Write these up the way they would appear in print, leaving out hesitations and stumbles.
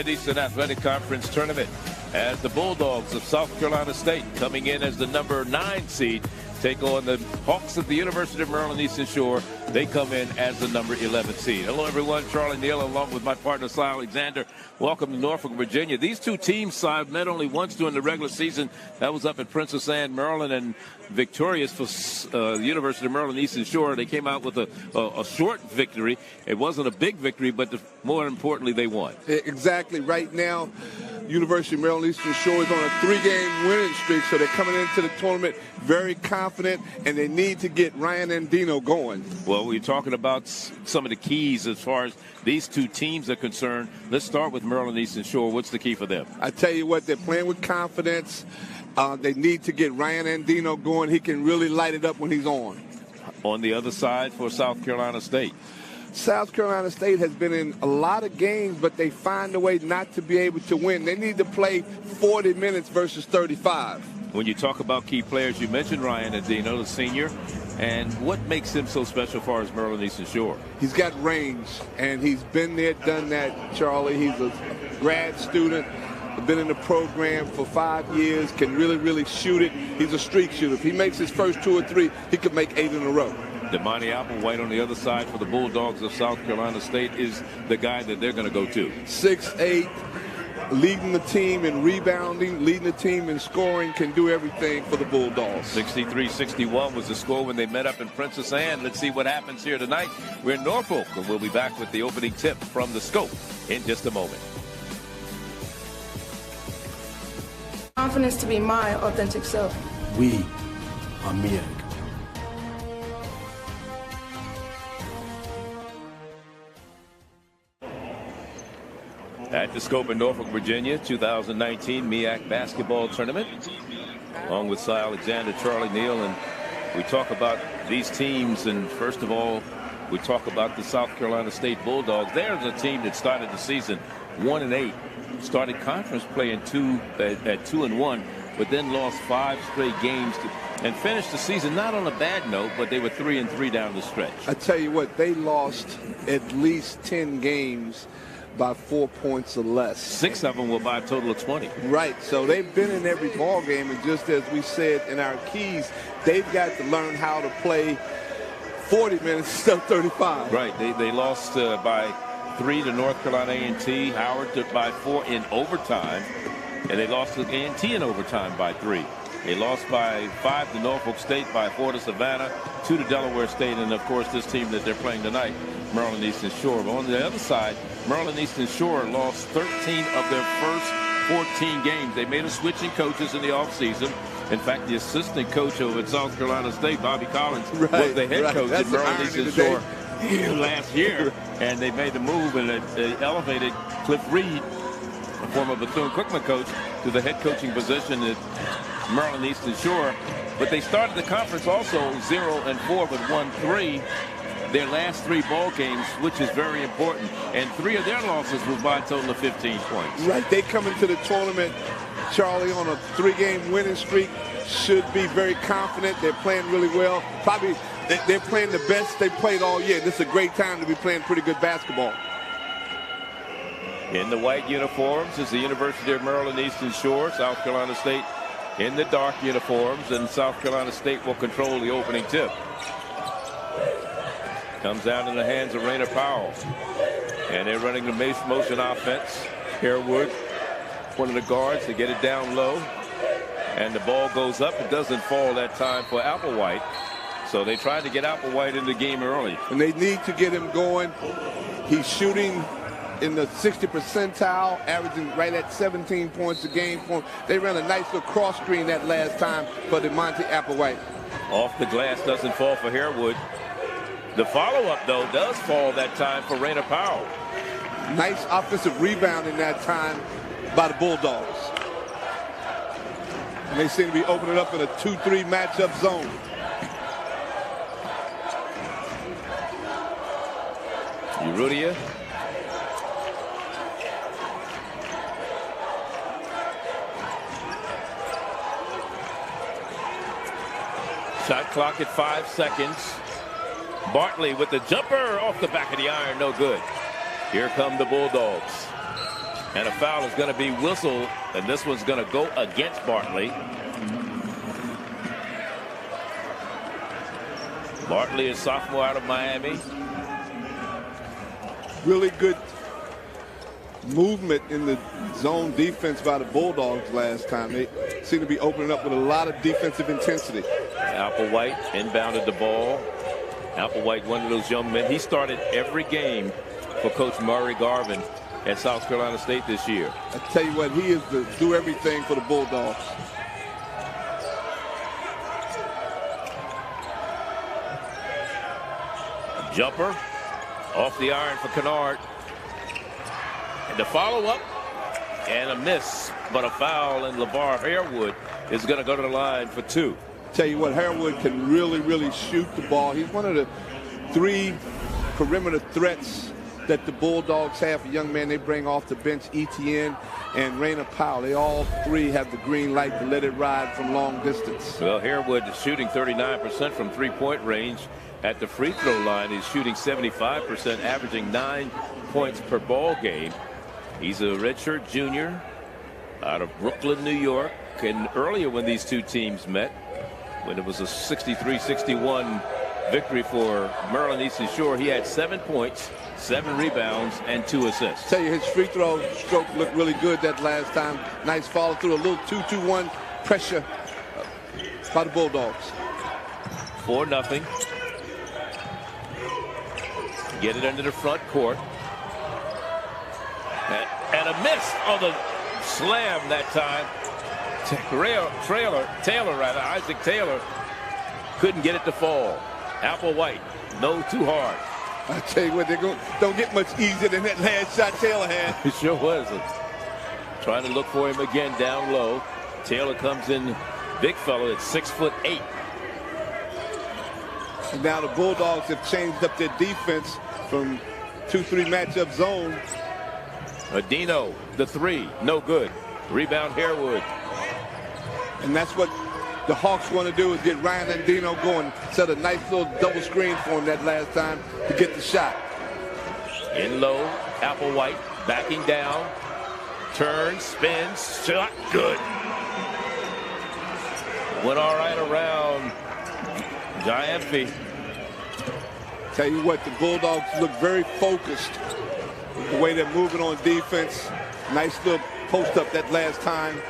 Eastern Athletic Conference Tournament as the Bulldogs of South Carolina State, coming in as the number 9 seed, take on the Hawks of the University of Maryland Eastern Shore. They come in as the number 11 seed. Hello, everyone. Charlie Neal along with my partner, Cy Alexander. Welcome to Norfolk, Virginia. These two teams, Cy, met only once during the regular season. That was up at Princess Anne, Maryland, and victorious for the University of Maryland Eastern Shore. They came out with a short victory. It wasn't a big victory, but more importantly, they won. Exactly. Right now, University of Maryland Eastern Shore is on a 3-game winning streak, so they're coming into the tournament very confident, and they need to get Ryan Andino going. Well, we're talking about some of the keys as far as these two teams are concerned. Let's start with Maryland Eastern Shore. What's the key for them? I tell you what, they're playing with confidence. They need to get Ryan Andino going. He can really light it up when he's on. On the other side for South Carolina State. South Carolina State has been in a lot of games, but they find a way not to be able to win. They need to play 40 minutes versus 35. When you talk about key players, you mentioned Ryan Andino, the senior. And what makes him so special as far as Maryland Eastern Shore? He's got range, and he's been there, done that, Charlie. He's a grad student, been in the program for 5 years, can really shoot it. He's a streak shooter. If he makes his first 2 or 3, he could make 8 in a row. Damani Applewhite on the other side for the Bulldogs of South Carolina State is the guy that they're going to go to. 6'8", leading the team in rebounding, leading the team in scoring, can do everything for the Bulldogs. 63-61 was the score when they met up in Princess Anne. Let's see what happens here tonight. We're in Norfolk, and we'll be back with the opening tip from the Scope in just a moment. Confidence to be my authentic self. We are MEAC. At the Scope in Norfolk, Virginia, 2019 MEAC basketball tournament, along with Cy Alexander, Charlie Neal, and we talk about these teams. And first of all, we talk about the South Carolina State Bulldogs. There's a team that started the season 1-8, started conference play at 2-1, but then lost 5 straight games and finished the season not on a bad note, but they were 3-3 down the stretch. I tell you what, they lost at least 10 games by 4 points or less. 6 of them were by a total of 20. Right, so they've been in every ball game, and just as we said in our keys, they've got to learn how to play 40 minutes instead of 35. Right, they lost by 3 to North Carolina A&T, Howard took by 4 in overtime, and they lost to A&T in overtime by 3. They lost by 5 to Norfolk State, by 4 to Savannah, 2 to Delaware State, and of course this team that they're playing tonight, Maryland Eastern Shore. But on the other side, Maryland Eastern Shore lost 13 of their first 14 games. They made a switch in coaches in the offseason. In fact, the assistant coach over at South Carolina State, Bobby Collins, was the head coach at Maryland Eastern Shore last year. And they made the move, and they elevated Cliff Reed, a former Bethune-Cookman coach, to the head coaching position at Maryland Eastern Shore. But they started the conference also 0-4 but won 3. Their last 3 ball games, which is very important, and 3 of their losses were by a total of 15 points. Right, they come into the tournament, Charlie, on a 3-game winning streak, should be very confident. They're playing really well. Probably they're playing the best they played all year. This is a great time to be playing pretty good basketball. In the white uniforms is the University of Maryland Eastern Shore. South Carolina State in the dark uniforms, and South Carolina State will control the opening tip. Comes down in the hands of Raina Powell. And they're running the motion offense. Harewood, one of the guards, to get it down low. And the ball goes up. It doesn't fall that time for Applewhite. So they tried to get Applewhite in the game early. And they need to get him going. He's shooting in the 60th percentile, averaging right at 17 points a game. They ran a nice little cross screen that last time for DeMonte Applewhite. Off the glass doesn't fall for Harewood. The follow-up, though, does fall that time for Raina Powell. Nice offensive rebound in that time by the Bulldogs. And they seem to be opening up in a 2-3 matchup zone. Urrutia. Shot clock at 5 seconds. Bartley with the jumper off the back of the iron, no good. Here come the Bulldogs. And a foul is going to be whistled, and this one's going to go against Bartley. Bartley is sophomore out of Miami. Really good movement in the zone defense by the Bulldogs last time. They seem to be opening up with a lot of defensive intensity. Applewhite inbounded the ball. Applewhite, one of those young men. He started every game for Coach Murray Garvin at South Carolina State this year. I tell you what, he is the do everything for the Bulldogs. Jumper off the iron for Kennard. And the follow-up and a miss, but a foul, and LeVar Harewood is going to go to the line for 2. Tell you what, Harewood can really shoot the ball. He's one of the 3 perimeter threats that the Bulldogs have. A young man they bring off the bench, Etienne and Raina Powell. They all 3 have the green light to let it ride from long distance. Well, Harewood is shooting 39% from three-point range. At the free throw line, he's shooting 75%, averaging 9 points per ball game. He's a redshirt junior out of Brooklyn, New York. And earlier when these two teams met, when it was a 63-61 victory for Maryland Eastern Shore, he had 7 points, 7 rebounds, and 2 assists. Tell you, his free throw stroke looked really good that last time. Nice follow through, a little 2-2-1 pressure by the Bulldogs. 4-0. Get it under the front court. And a miss on the slam that time. Isaac Taylor couldn't get it to fall. Applewhite, no too hard. I tell you what, they don't get much easier than that last shot Taylor had. It sure was. Trying to look for him again down low. Taylor comes in, big fellow at 6'8". And now the Bulldogs have changed up their defense from 2-3 matchup zone. Adino, the 3, no good. Rebound Harewood. And that's what the Hawks want to do, is get Ryan Andino going. Set a nice little double screen for him that last time to get the shot. In low, Applewhite backing down. Turns, spins, shot, good. Went all right around Giamfi. Tell you what, the Bulldogs look very focused the way they're moving on defense. Nice little post up that last time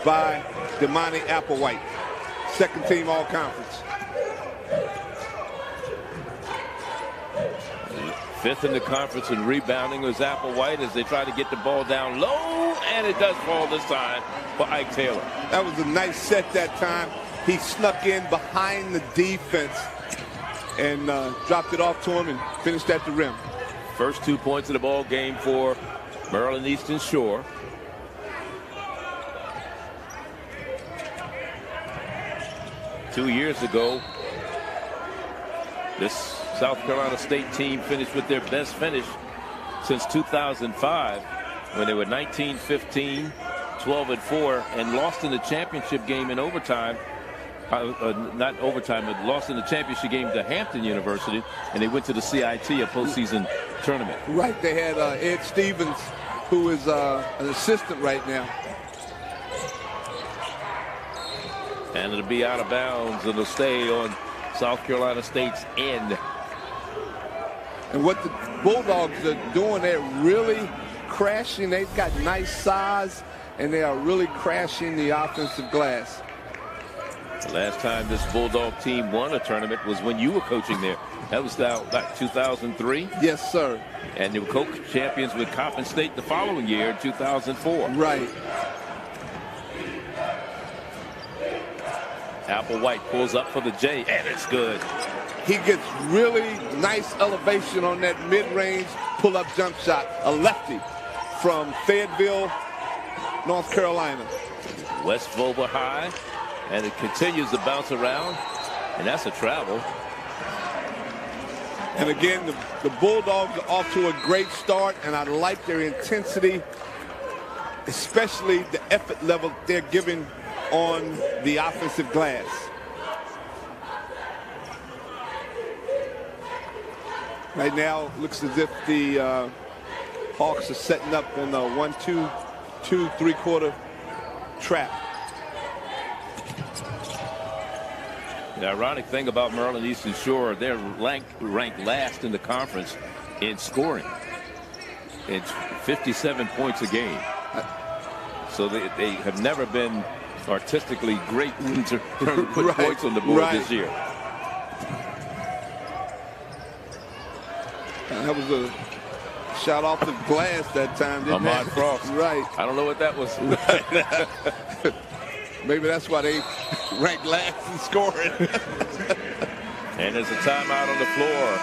by Damani Applewhite. Second team all conference. 5th in the conference in rebounding was Applewhite as they try to get the ball down low, and it does fall this time for Ike Taylor. That was a nice set that time. He snuck in behind the defense and dropped it off to him and finished at the rim. First 2 points of the ball game for Maryland Eastern Shore. Two years ago, this South Carolina State team finished with their best finish since 2005, when they were 19-15, 12-4, and lost in the championship game in overtime. Not overtime, but lost in the championship game to Hampton University, and they went to the CIT, a postseason tournament. Right, they had Ed Stevens, who is an assistant right now. And it'll be out of bounds, and it'll stay on South Carolina State's end. And what the Bulldogs are doing, they're really crashing. They've got nice size, and they are really crashing the offensive glass. The last time this Bulldog team won a tournament was when you were coaching there. That was about 2003. Yes, sir. And they were co-champions with Coppin State the following year in 2004. Right. Applewhite pulls up for the J, and it's good. He gets really nice elevation on that mid-range pull-up jump shot. A lefty from Fayetteville, North Carolina. West Volva high, and it continues to bounce around, and that's a travel. And again, the Bulldogs are off to a great start, and I like their intensity, especially the effort level they're giving on the offensive glass. Right now, it looks as if the Hawks are setting up in a 1-2, 3/4 trap. The ironic thing about Maryland Eastern Shore, they're ranked last in the conference in scoring. It's 57 points a game. So they have never been artistically great in terms of putting points on the board this year. That was a shot off the glass that time, didn't it? Ahmad Frost. Right. I don't know what that was. Maybe that's why they ranked last in scoring. And there's a timeout on the floor.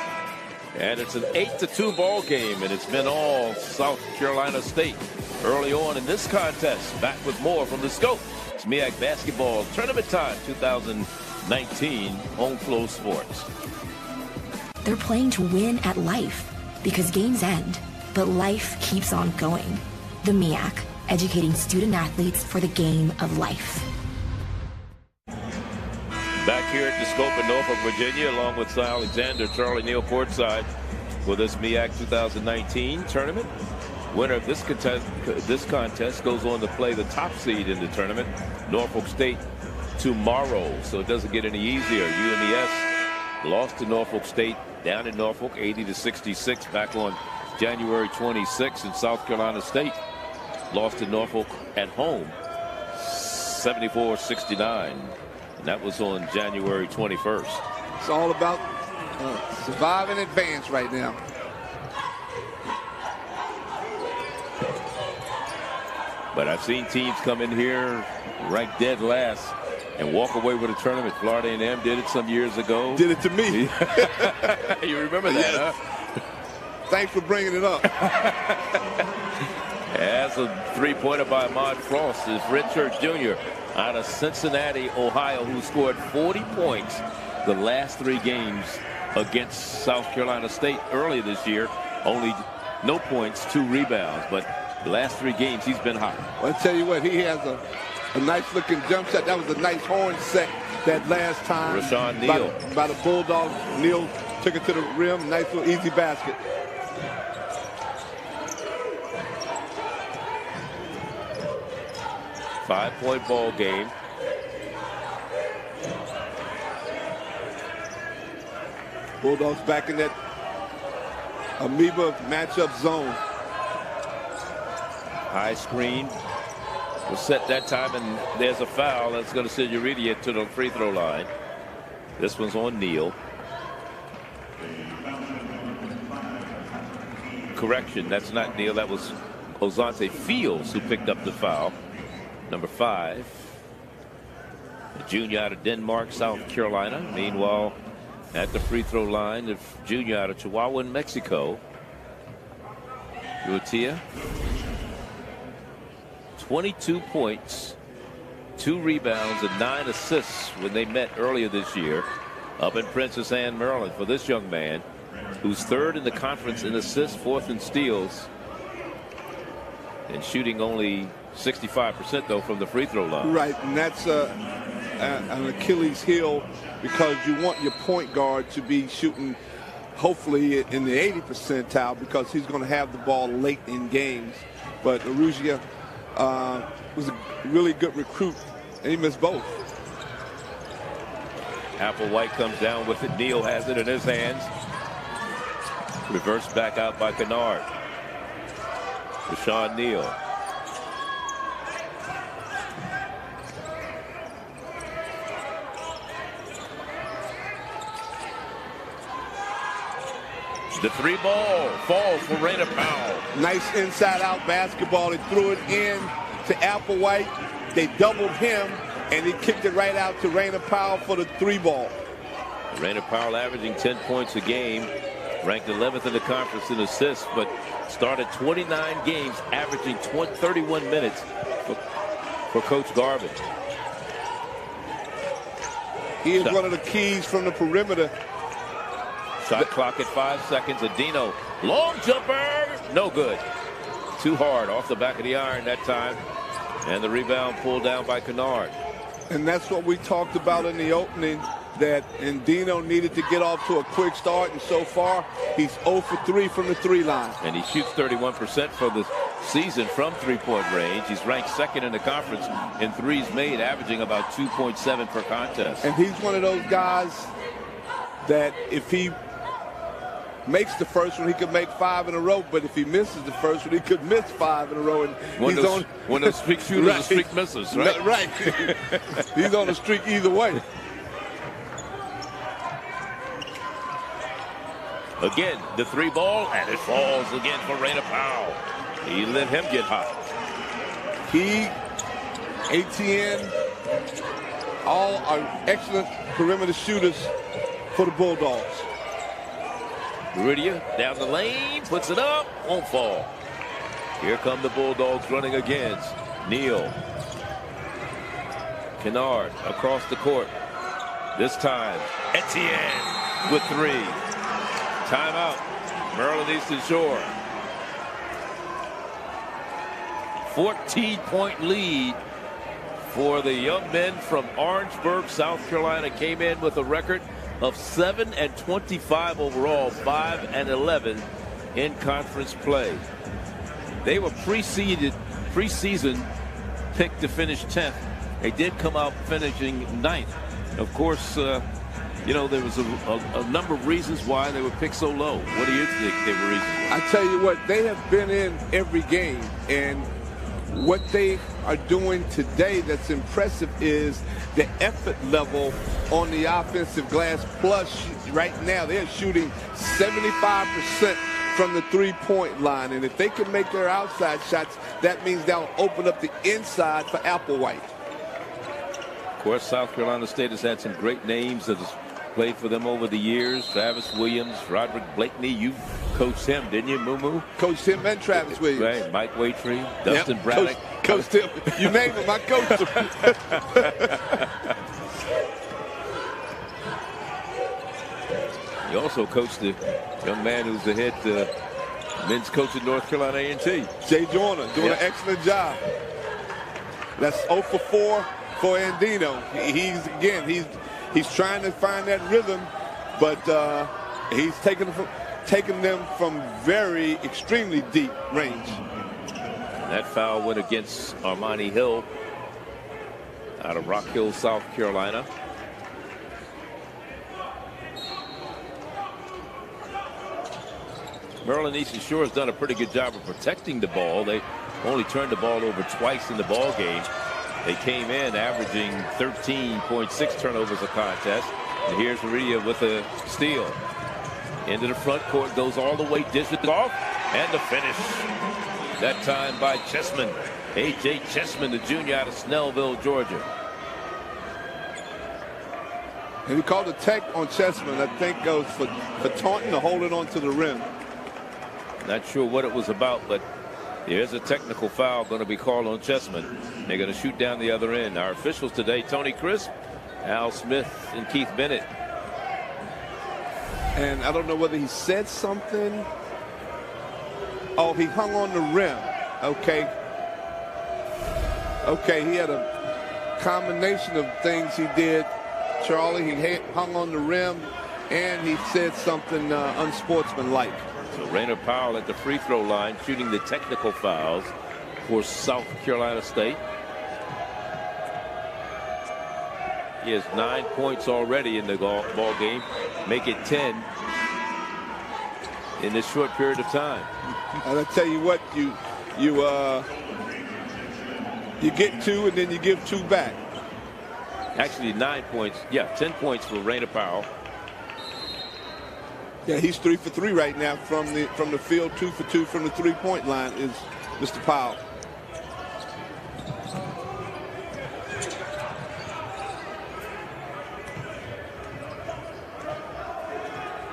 And it's an 8-2 ball game, and it's been all South Carolina State early on in this contest. Back with more from the Scope. It's MEAC Basketball Tournament Time 2019 Home Flow Sports. They're playing to win at life because games end, but life keeps on going. The MEAC, educating student athletes for the game of life. Back here at the Scope in Norfolk, Virginia, along with Cy Alexander, Charlie Neal courtside for this MEAC 2019 tournament. Winner of this contest goes on to play the top seed in the tournament, Norfolk State, tomorrow. So it doesn't get any easier. UMES lost to Norfolk State down in Norfolk, 80-66, back on January 26th. And South Carolina State lost to Norfolk at home, 74-69. And that was on January 21st. It's all about survive and advance right now. But I've seen teams come in here ranked dead last and walk away with a tournament. Florida A&M did it some years ago. Did it to me. You remember that, yes. huh? Thanks for bringing it up. As a three-pointer by Ahmad Frost is Richard Jr. out of Cincinnati, Ohio, who scored 40 points the last 3 games against South Carolina State earlier this year. Only no points, 2 rebounds, but the last 3 games he's been hot. Well, I tell you what, he has a nice-looking jump shot. That was a nice horn set that last time. Rashawn Neal. By the Bulldogs. Neal took it to the rim. Nice little easy basket. Five-point ball game. Bulldogs back in that amoeba matchup zone. High screen was set that time, and there's a foul that's going to send Uridia to the free throw line. This one's on Neal. Correction, that's not Neal. That was Ozante Fields who picked up the foul. Number 5. The junior out of Denmark, South Carolina. Meanwhile, at the free throw line, the junior out of Chihuahua in Mexico, Uridia. 22 points, 2 rebounds, and 9 assists when they met earlier this year up in Princess Anne, Maryland, for this young man who's 3rd in the conference in assists, 4th in steals, and shooting only 65% though from the free throw line. Right, and that's an Achilles heel because you want your point guard to be shooting hopefully in the 80th percentile because he's going to have the ball late in games. But Uridia was a really good recruit, and he missed both. Applewhite comes down with it. Neal has it in his hands. Reversed back out by Kennard. Rashawn Neal. The 3-ball falls for Raina Powell. Nice inside-out basketball. They threw it in to Applewhite. They doubled him, and he kicked it right out to Raina Powell for the 3-ball. Raina Powell averaging 10 points a game, ranked 11th in the conference in assists, but started 29 games, averaging 31 minutes for Coach Garvin. He is one of the keys from the perimeter. Shot clock at 5 seconds. Adino, long jumper, no good. Too hard off the back of the iron that time. And the rebound pulled down by Kennard. And that's what we talked about in the opening. that Andino needed to get off to a quick start, and so far he's 0 for 3 from the 3 line. And he shoots 31% for the season from three-point range. He's ranked second in the conference in threes made, averaging about 2.7 per contest. And he's one of those guys that if he makes the first one, he could make 5 in a row. But if he misses the first one, he could miss 5 in a row. And one of those streak shooters, right. Streak misses, right? Right. He's on a streak either way. Again, the 3 ball, and it falls again for Raina Powell. He let him get hot. He, ATN, all are excellent perimeter shooters for the Bulldogs. Meridia down the lane, puts it up, won't fall. Here come the Bulldogs running against Neal. Kennard across the court. This time, Etienne with 3. Timeout, Maryland Eastern Shore. 14-point lead for the young men from Orangeburg, South Carolina. Came in with a record of 7-25 overall, 5-11 in conference play. They were preseason picked to finish 10th. They did come out finishing 9th. Of course, there was a number of reasons why they were picked so low. What do you think they were reasons? I tell you what, they have been in every game, and what they are doing today that's impressive is the effort level on the offensive glass. Plus, right now, they're shooting 75% from the three-point line. And if they can make their outside shots, that means they'll open up the inside for Applewhite. Of course, South Carolina State has had some great names that has played for them over the years. Travis Williams, Roderick Blakeney. You coached him, didn't you, Moo? Coached him and Travis Williams. Right. Mike Waitree, Dustin Braddock. Coached him. You name him, I coached him. You also coached the young man who's the head men's coach at North Carolina A&T. Jay Joyner doing an excellent job. That's 0 for 4 for Andino. He's trying to find that rhythm, but he's taking them from very extremely deep range. And that foul went against Armani Hill out of Rock Hill, South Carolina. Maryland Eastern Shore has done a pretty good job of protecting the ball. They only turned the ball over twice in the ball game. They came in averaging 13.6 turnovers a contest. And here's Meridia with a steal. Into the front court, goes all the way, dishes it off, and the finish. That time by Chessman. A.J. Chessman, the junior out of Snellville, Georgia. And he called a tech on Chessman. I think goes for taunting or holding on to the rim. Not sure what it was about, but there's a technical foul going to be called on Chessman. They're going to shoot down the other end. Our officials today, Tony Crisp, Al Smith, and Keith Bennett. And I don't know whether he said something. Oh, he hung on the rim. Okay. He had a combination of things he did. Charlie, he hung on the rim, and he said something unsportsmanlike. So Raina Powell at the free throw line shooting the technical fouls for South Carolina State. He has 9 points already in the ball game. Make it 10 in this short period of time. And I tell you what, you get 2 and then you give 2 back. Actually 9 points. Yeah, 10 points for Raina Powell. Yeah, he's 3 for 3 right now from the field. 2 for 2 from the three-point line is Mr. Powell.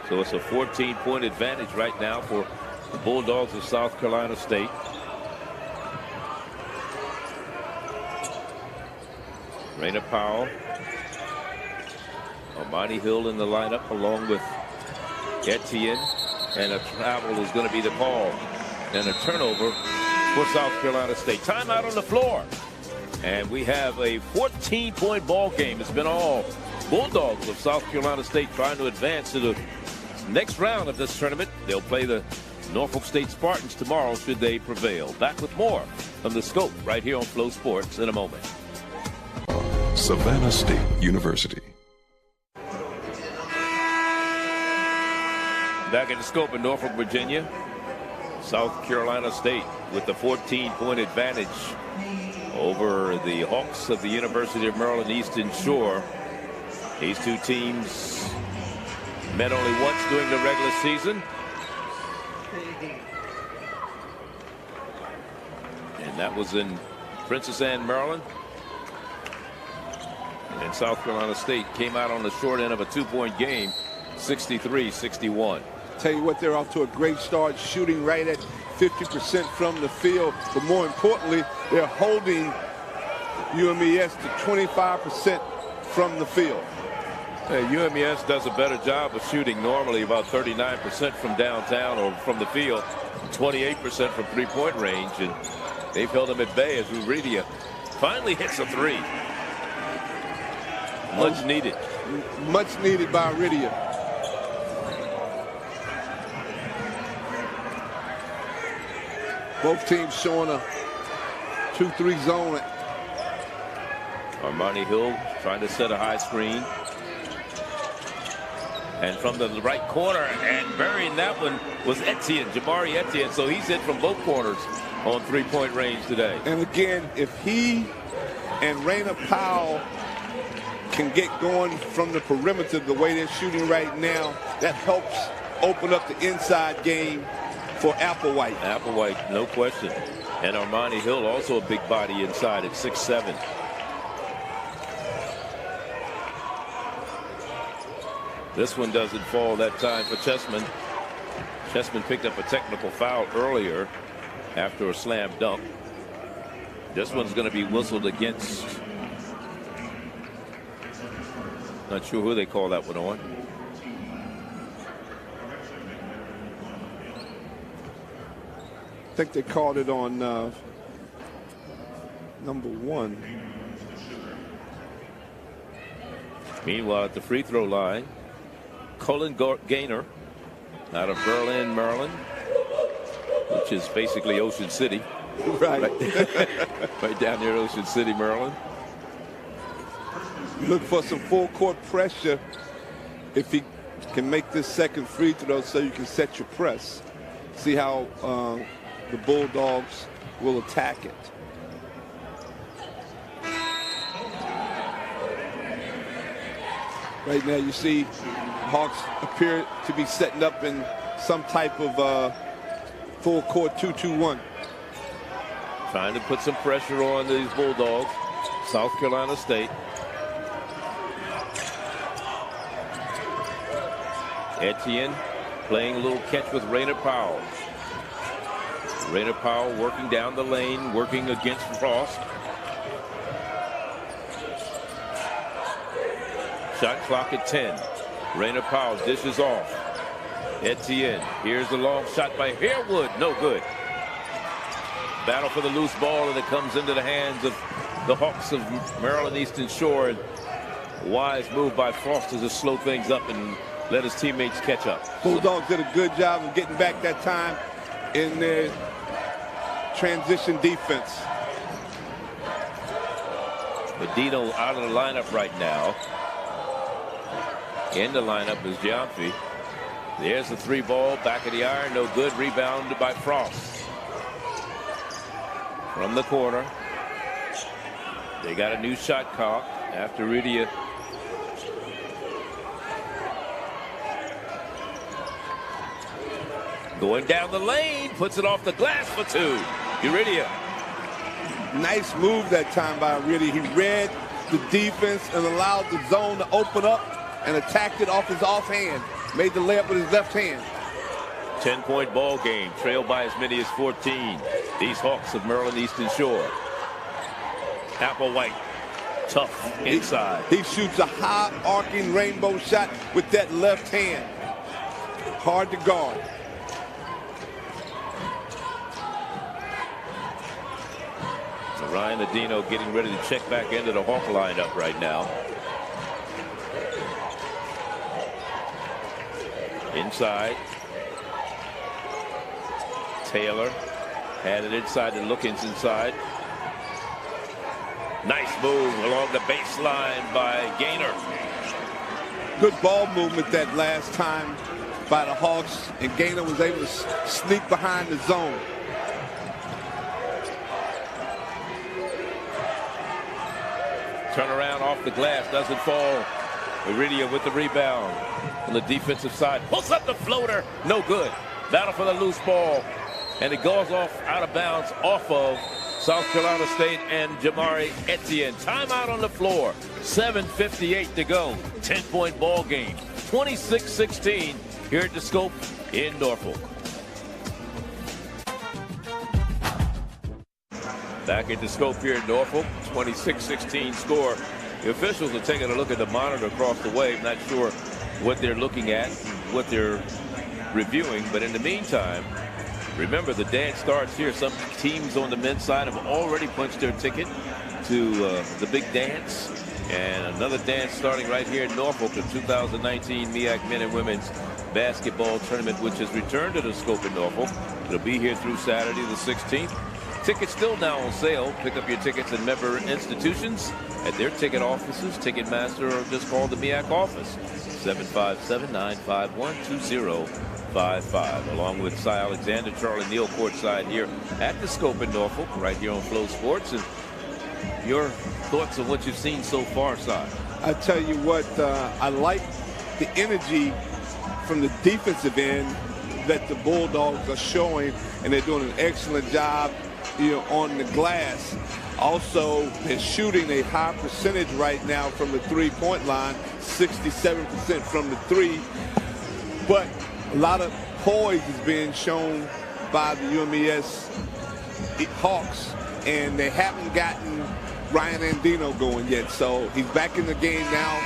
So it's a 14-point advantage right now for the Bulldogs of South Carolina State. Raina Powell, Armani Hill in the lineup along with Etienne, and a travel is going to be the call, and a turnover for South Carolina State. Timeout on the floor, and we have a 14-point ball game. It's been all Bulldogs of South Carolina State trying to advance to the next round of this tournament. They'll play the Norfolk State Spartans tomorrow should they prevail. Back with more from the Scope right here on Flow Sports in a moment. Savannah State University. Back at the Scope in Norfolk, Virginia. South Carolina State with the 14-point advantage over the Hawks of the University of Maryland Eastern Shore. These two teams met only once during the regular season. And that was in Princess Anne, Maryland. And South Carolina State came out on the short end of a 2-point game, 63-61. Tell you what, they're off to a great start, shooting right at 50% from the field. But more importantly, they're holding UMES to 25% from the field. UMES does a better job of shooting normally about 39% from downtown or from the field, 28% from three-point range, and they've held them at bay as Uridia finally hits a three. Much needed. Much needed by Uridia. Both teams showing a 2-3 zone. Armani Hill trying to set a high screen. And from the right corner, and burying that one was Etienne, Jamari Etienne. So he's hit from both corners on three-point range today. And again, if he and Raina Powell can get going from the perimeter the way they're shooting right now, that helps open up the inside game for Applewhite. Applewhite, no question. And Armani Hill, also a big body inside at 6'7". This one doesn't fall that time for Chessman. Chessman picked up a technical foul earlier after a slam dunk. This one's going to be whistled against. Not sure who they call that one on. I think they called it on number 1. Meanwhile, at the free throw line, Colin Gaynor out of Berlin, Maryland, which is basically Ocean City. Right. Right down near Ocean City, Maryland. Look for some full court pressure if he can make this second free throw so you can set your press. See how the Bulldogs will attack it. Right now you see Hawks appear to be setting up in some type of full court 2-2-1. Trying to put some pressure on these Bulldogs. South Carolina State. Etienne playing a little catch with Raina Powell. Raina Powell working down the lane, working against Frost. Shot clock at 10. Raina Powell dishes off. Etienne, here's the long shot by Harewood, no good. Battle for the loose ball, and it comes into the hands of the Hawks of Maryland Eastern Shore. And wise move by Foster to slow things up and let his teammates catch up. Bulldogs did a good job of getting back that time in their transition defense. Medino out of the lineup right now. In the lineup is Giamfi. There's the three ball, back of the iron, no good. Rebounded by Frost. From the corner. They got a new shot clock after Uridia. Going down the lane, puts it off the glass for two. Uridia. Nice move that time by Uridia. He read the defense and allowed the zone to open up and attacked it off his offhand. Made the layup with his left hand. 10-point ball game, trailed by as many as 14. These Hawks of Maryland Eastern Shore. Applewhite, tough inside. He shoots a high arcing rainbow shot with that left hand. Hard to guard. So Ryan Medino getting ready to check back into the Hawk lineup right now. Inside. Taylor had it inside to Lookins inside. Nice move along the baseline by Gaynor. Good ball movement that last time by the Hawks, and Gaynor was able to sneak behind the zone. Turnaround off the glass, doesn't fall. Iridia with the rebound on the defensive side. Pulls up the floater, no good. Battle for the loose ball, and it goes off out of bounds off of South Carolina State and Jamari Etienne. Timeout on the floor. 7:58 to go. 10-point ball game. 26-16 here at the Scope in Norfolk. Back at the Scope here in Norfolk. 26-16 score. The officials are taking a look at the monitor across the way. I'm not sure what they're looking at, what they're reviewing, but in the meantime, remember, the dance starts here. Some teams on the men's side have already punched their ticket to the big dance. And another dance starting right here in Norfolk, the 2019 MEAC Men and Women's Basketball Tournament, which has returned to the Scope in Norfolk. It'll be here through Saturday the 16th. Tickets still now on sale. Pick up your tickets in member institutions at their ticket offices, Ticketmaster, or just call the MEAC office, 757-951-2055. Along with Cy Alexander, Charlie Neal courtside here at the Scope in Norfolk, right here on Flow Sports. And your thoughts on what you've seen so far, Cy? I tell you what, I like the energy from the defensive end that the Bulldogs are showing, and they're doing an excellent job, on the glass. Also, they're shooting a high percentage right now from the three-point line, 67% from the three. But a lot of poise is being shown by the UMES Hawks, and they haven't gotten Ryan Andino going yet. So he's back in the game now.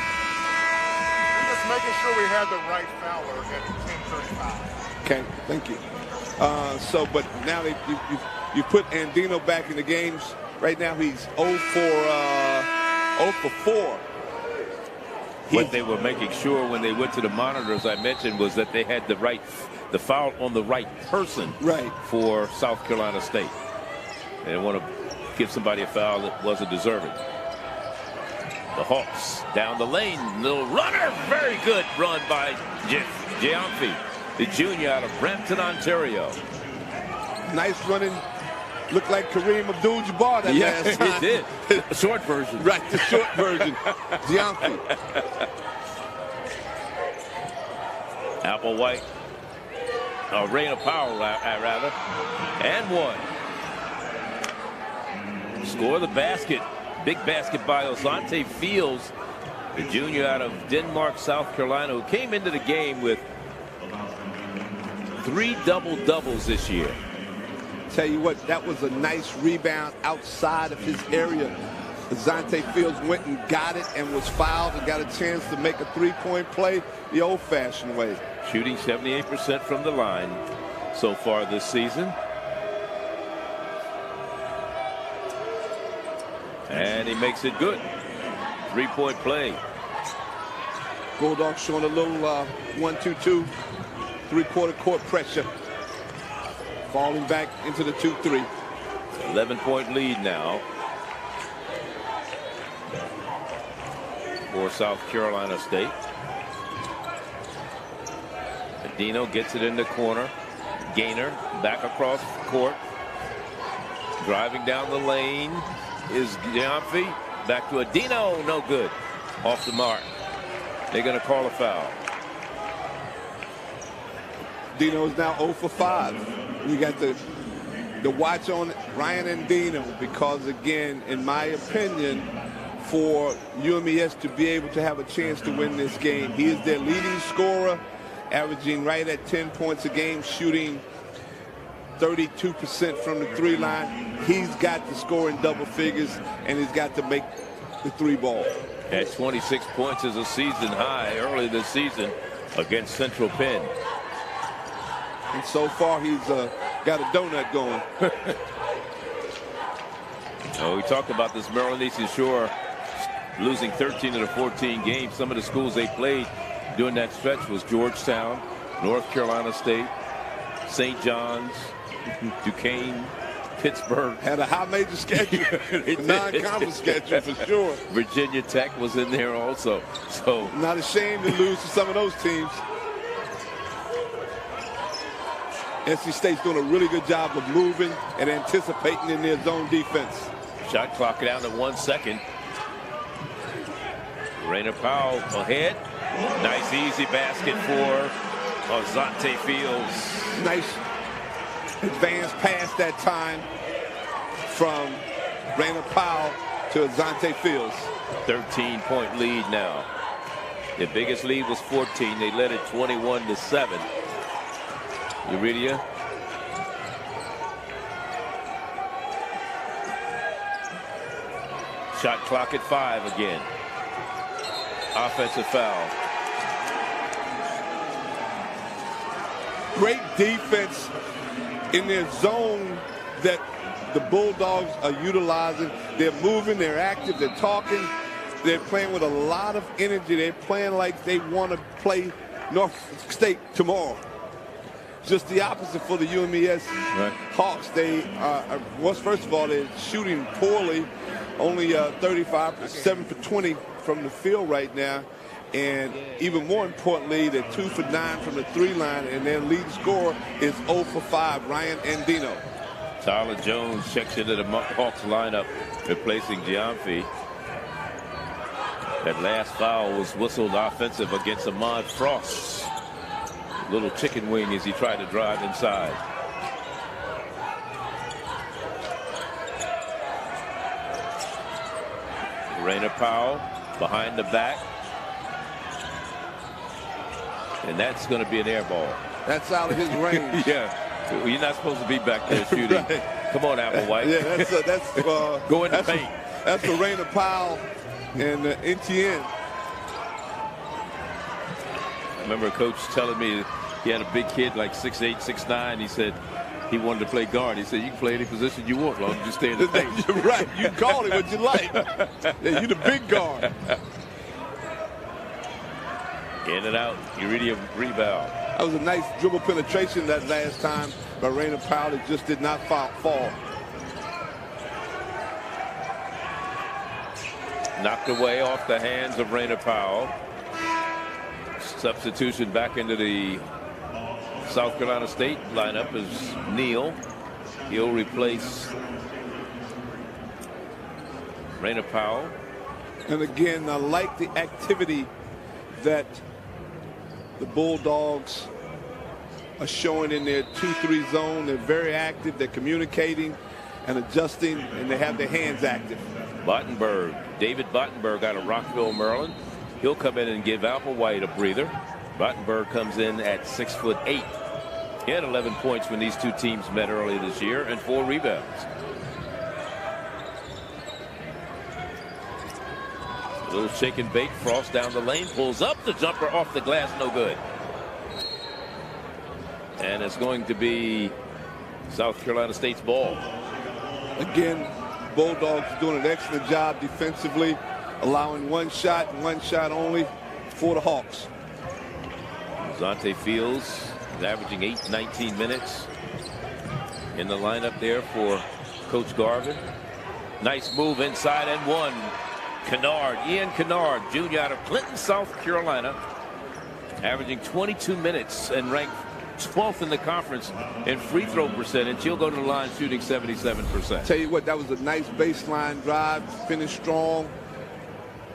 We're just making sure we have the right fouler at 10:35. Okay, thank you. But now you put Andino back in the games. Right now he's 0 for 4. What they were making sure when they went to the monitors, I mentioned, was that they had the foul on the right person, right, for South Carolina State. They didn't want to give somebody a foul that wasn't deserving. The Hawks down the lane, little runner, very good run by Giamfi, the junior out of Brampton, Ontario. Nice running. Looked like Kareem Abdul-Jabbar that last time. It did. The short version. Right, the short version. Giamfi. Applewhite. Rain of power, rather. And one. Score the basket. Big basket by Asante Fields, the junior out of Denmark, South Carolina, who came into the game with 3 double-doubles this year. Tell you what, that was a nice rebound outside of his area. Asante Fields went and got it and was fouled and got a chance to make a three-point play the old-fashioned way. Shooting 78% from the line so far this season. And he makes it good. 3-point play. Bulldogs showing a little 1-2-2, three-quarter court pressure. Falling back into the 2-3. 11-point lead now for South Carolina State. Adino gets it in the corner. Gaynor back across court. Driving down the lane is Giamfi. Back to Adino. No good. Off the mark. They're going to call a foul. Dino is now 0 for 5. You got the watch on Ryan Andino, because, again, in my opinion, for UMES to be able to have a chance to win this game, he is their leading scorer, averaging right at 10 points a game, shooting 32% from the three line. He's got to score in double figures, and he's got to make the three ball. At 26 points is a season high early this season against Central Penn. And so far, he's got a donut going. We talked about this Maryland Eastern Shore losing 13 of the 14 games. Some of the schools they played during that stretch was Georgetown, North Carolina State, St. John's, Duquesne, Pittsburgh. Had a high major schedule, non-conference schedule for sure. Virginia Tech was in there also. So not ashamed to lose to some of those teams. NC State's doing a really good job of moving and anticipating in their zone defense. Shot clock down to 1 second. Rainer Powell ahead. Nice easy basket for Azante Fields. Nice advanced pass that time from Rainer Powell to Azante Fields. 13-point lead now. Their biggest lead was 14. They led it 21-7. Uridia. Shot clock at 5 again. Offensive foul. Great defense in their zone that the Bulldogs are utilizing. They're moving, they're active, they're talking. They're playing with a lot of energy. They're playing like they want to play Norfolk State tomorrow. Just the opposite for the UMES Hawks. They first of all, they're shooting poorly, only 35%, 7-for-20 from the field right now. And even more importantly, they're 2 for 9 from the 3 line, and their lead scorer is 0 for 5, Ryan Andino. Tyler Jones checks into the Hawks lineup, replacing Giamfi. That last foul was whistled offensive against Ahmad Frost. Little chicken wing as he tried to drive inside. Rainer Powell behind the back. And that's going to be an air ball. That's out of his range. Yeah. Well, you're not supposed to be back there shooting. Right. Come on, Applewhite. Yeah, that's go in the paint. That's for Rainer Powell and Etienne. I remember a coach telling me he had a big kid like 6'8", 6'9". He said he wanted to play guard. He said, you can play any position you want as long as you stay in the paint. You're right. You call it what you like. Yeah, you're the big guard. In and out, Uridia rebound. That was a nice dribble penetration that last time by Rainer Powell. It just did not fall. Knocked away off the hands of Rainer Powell. Substitution back into the South Carolina State lineup is Neal. He'll replace Rainer Powell. And again, I like the activity that the Bulldogs are showing in their 2-3 zone. They're very active. They're communicating and adjusting, and they have their hands active. Battenberg, David Battenberg out of Rockville, Maryland. He'll come in and give Applewhite a breather. Battenberg comes in at 6'8". He had 11 points when these two teams met earlier this year and 4 rebounds. A little shake and bake. Frost down the lane, pulls up the jumper off the glass, no good. And it's going to be South Carolina State's ball. Again, Bulldogs doing an excellent job defensively, allowing one shot and one shot only for the Hawks. Azante Fields is averaging 19 minutes in the lineup there for Coach Garvin. Nice move inside and one. Kennard, Ian Kennard, Jr. out of Clinton, South Carolina, averaging 22 minutes and ranked 12th in the conference in free throw percentage. He'll go to the line shooting 77%. Tell you what, that was a nice baseline drive, finished strong,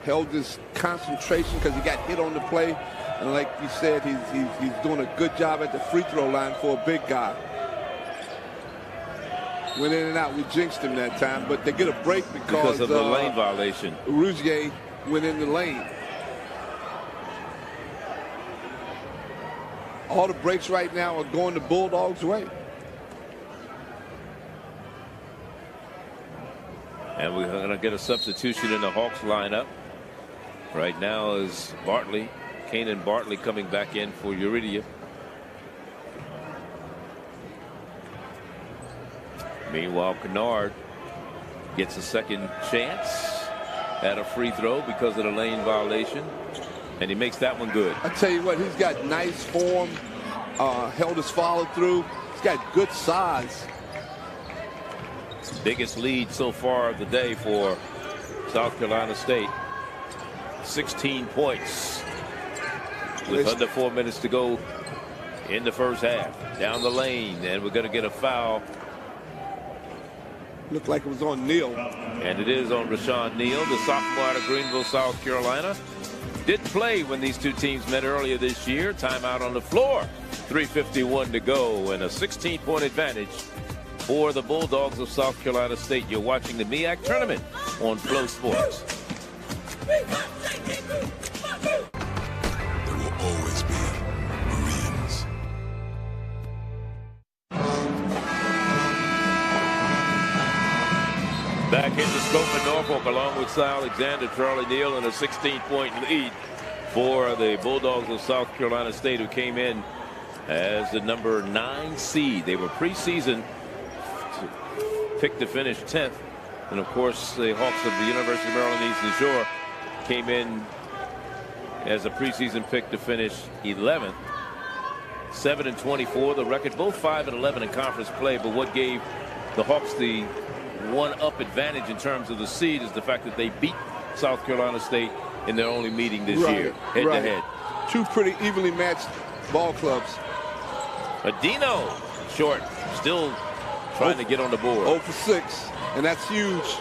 held his concentration because he got hit on the play. And like you said, he's doing a good job at the free throw line for a big guy. Went in and out. We jinxed him that time, but they get a break because of the lane violation. Rougier went in the lane. All the breaks right now are going the Bulldogs' way. And we're going to get a substitution in the Hawks lineup. Right now is Bartley, Kanan Bartley coming back in for Uridia. Meanwhile, Kennard gets a second chance at a free throw because of the lane violation, and he makes that one good. I tell you what, he's got nice form held his follow through. He's got good size. Biggest lead so far of the day for South Carolina State. 16 points with under 4 minutes to go in the first half. Down the lane, and we're going to get a foul. Looked like it was on Neal. And it is on Rashawn Neal, the sophomore out of Greenville, South Carolina. Did play when these two teams met earlier this year. Timeout on the floor. 3:51 to go, and a 16-point advantage for the Bulldogs of South Carolina State. You're watching the MEAC tournament on Flow Sports. There will always be Marines. Back into scope at Norfolk along with Cy Alexander, Charlie Neal, and a 16-point lead for the Bulldogs of South Carolina State, who came in as the number 9 seed. They were preseason picked to finish 10th. And of course, the Hawks of the University of Maryland Eastern Shore came in as a preseason pick to finish 11th. 7-24 the record, both 5-11 in conference play. But what gave the Hawks the one-up advantage in terms of the seed is the fact that they beat South Carolina State in their only meeting this year, head-to-head. Two pretty evenly matched ball clubs. Adino, short, still trying to get on the board. 0 for 6, and that's huge.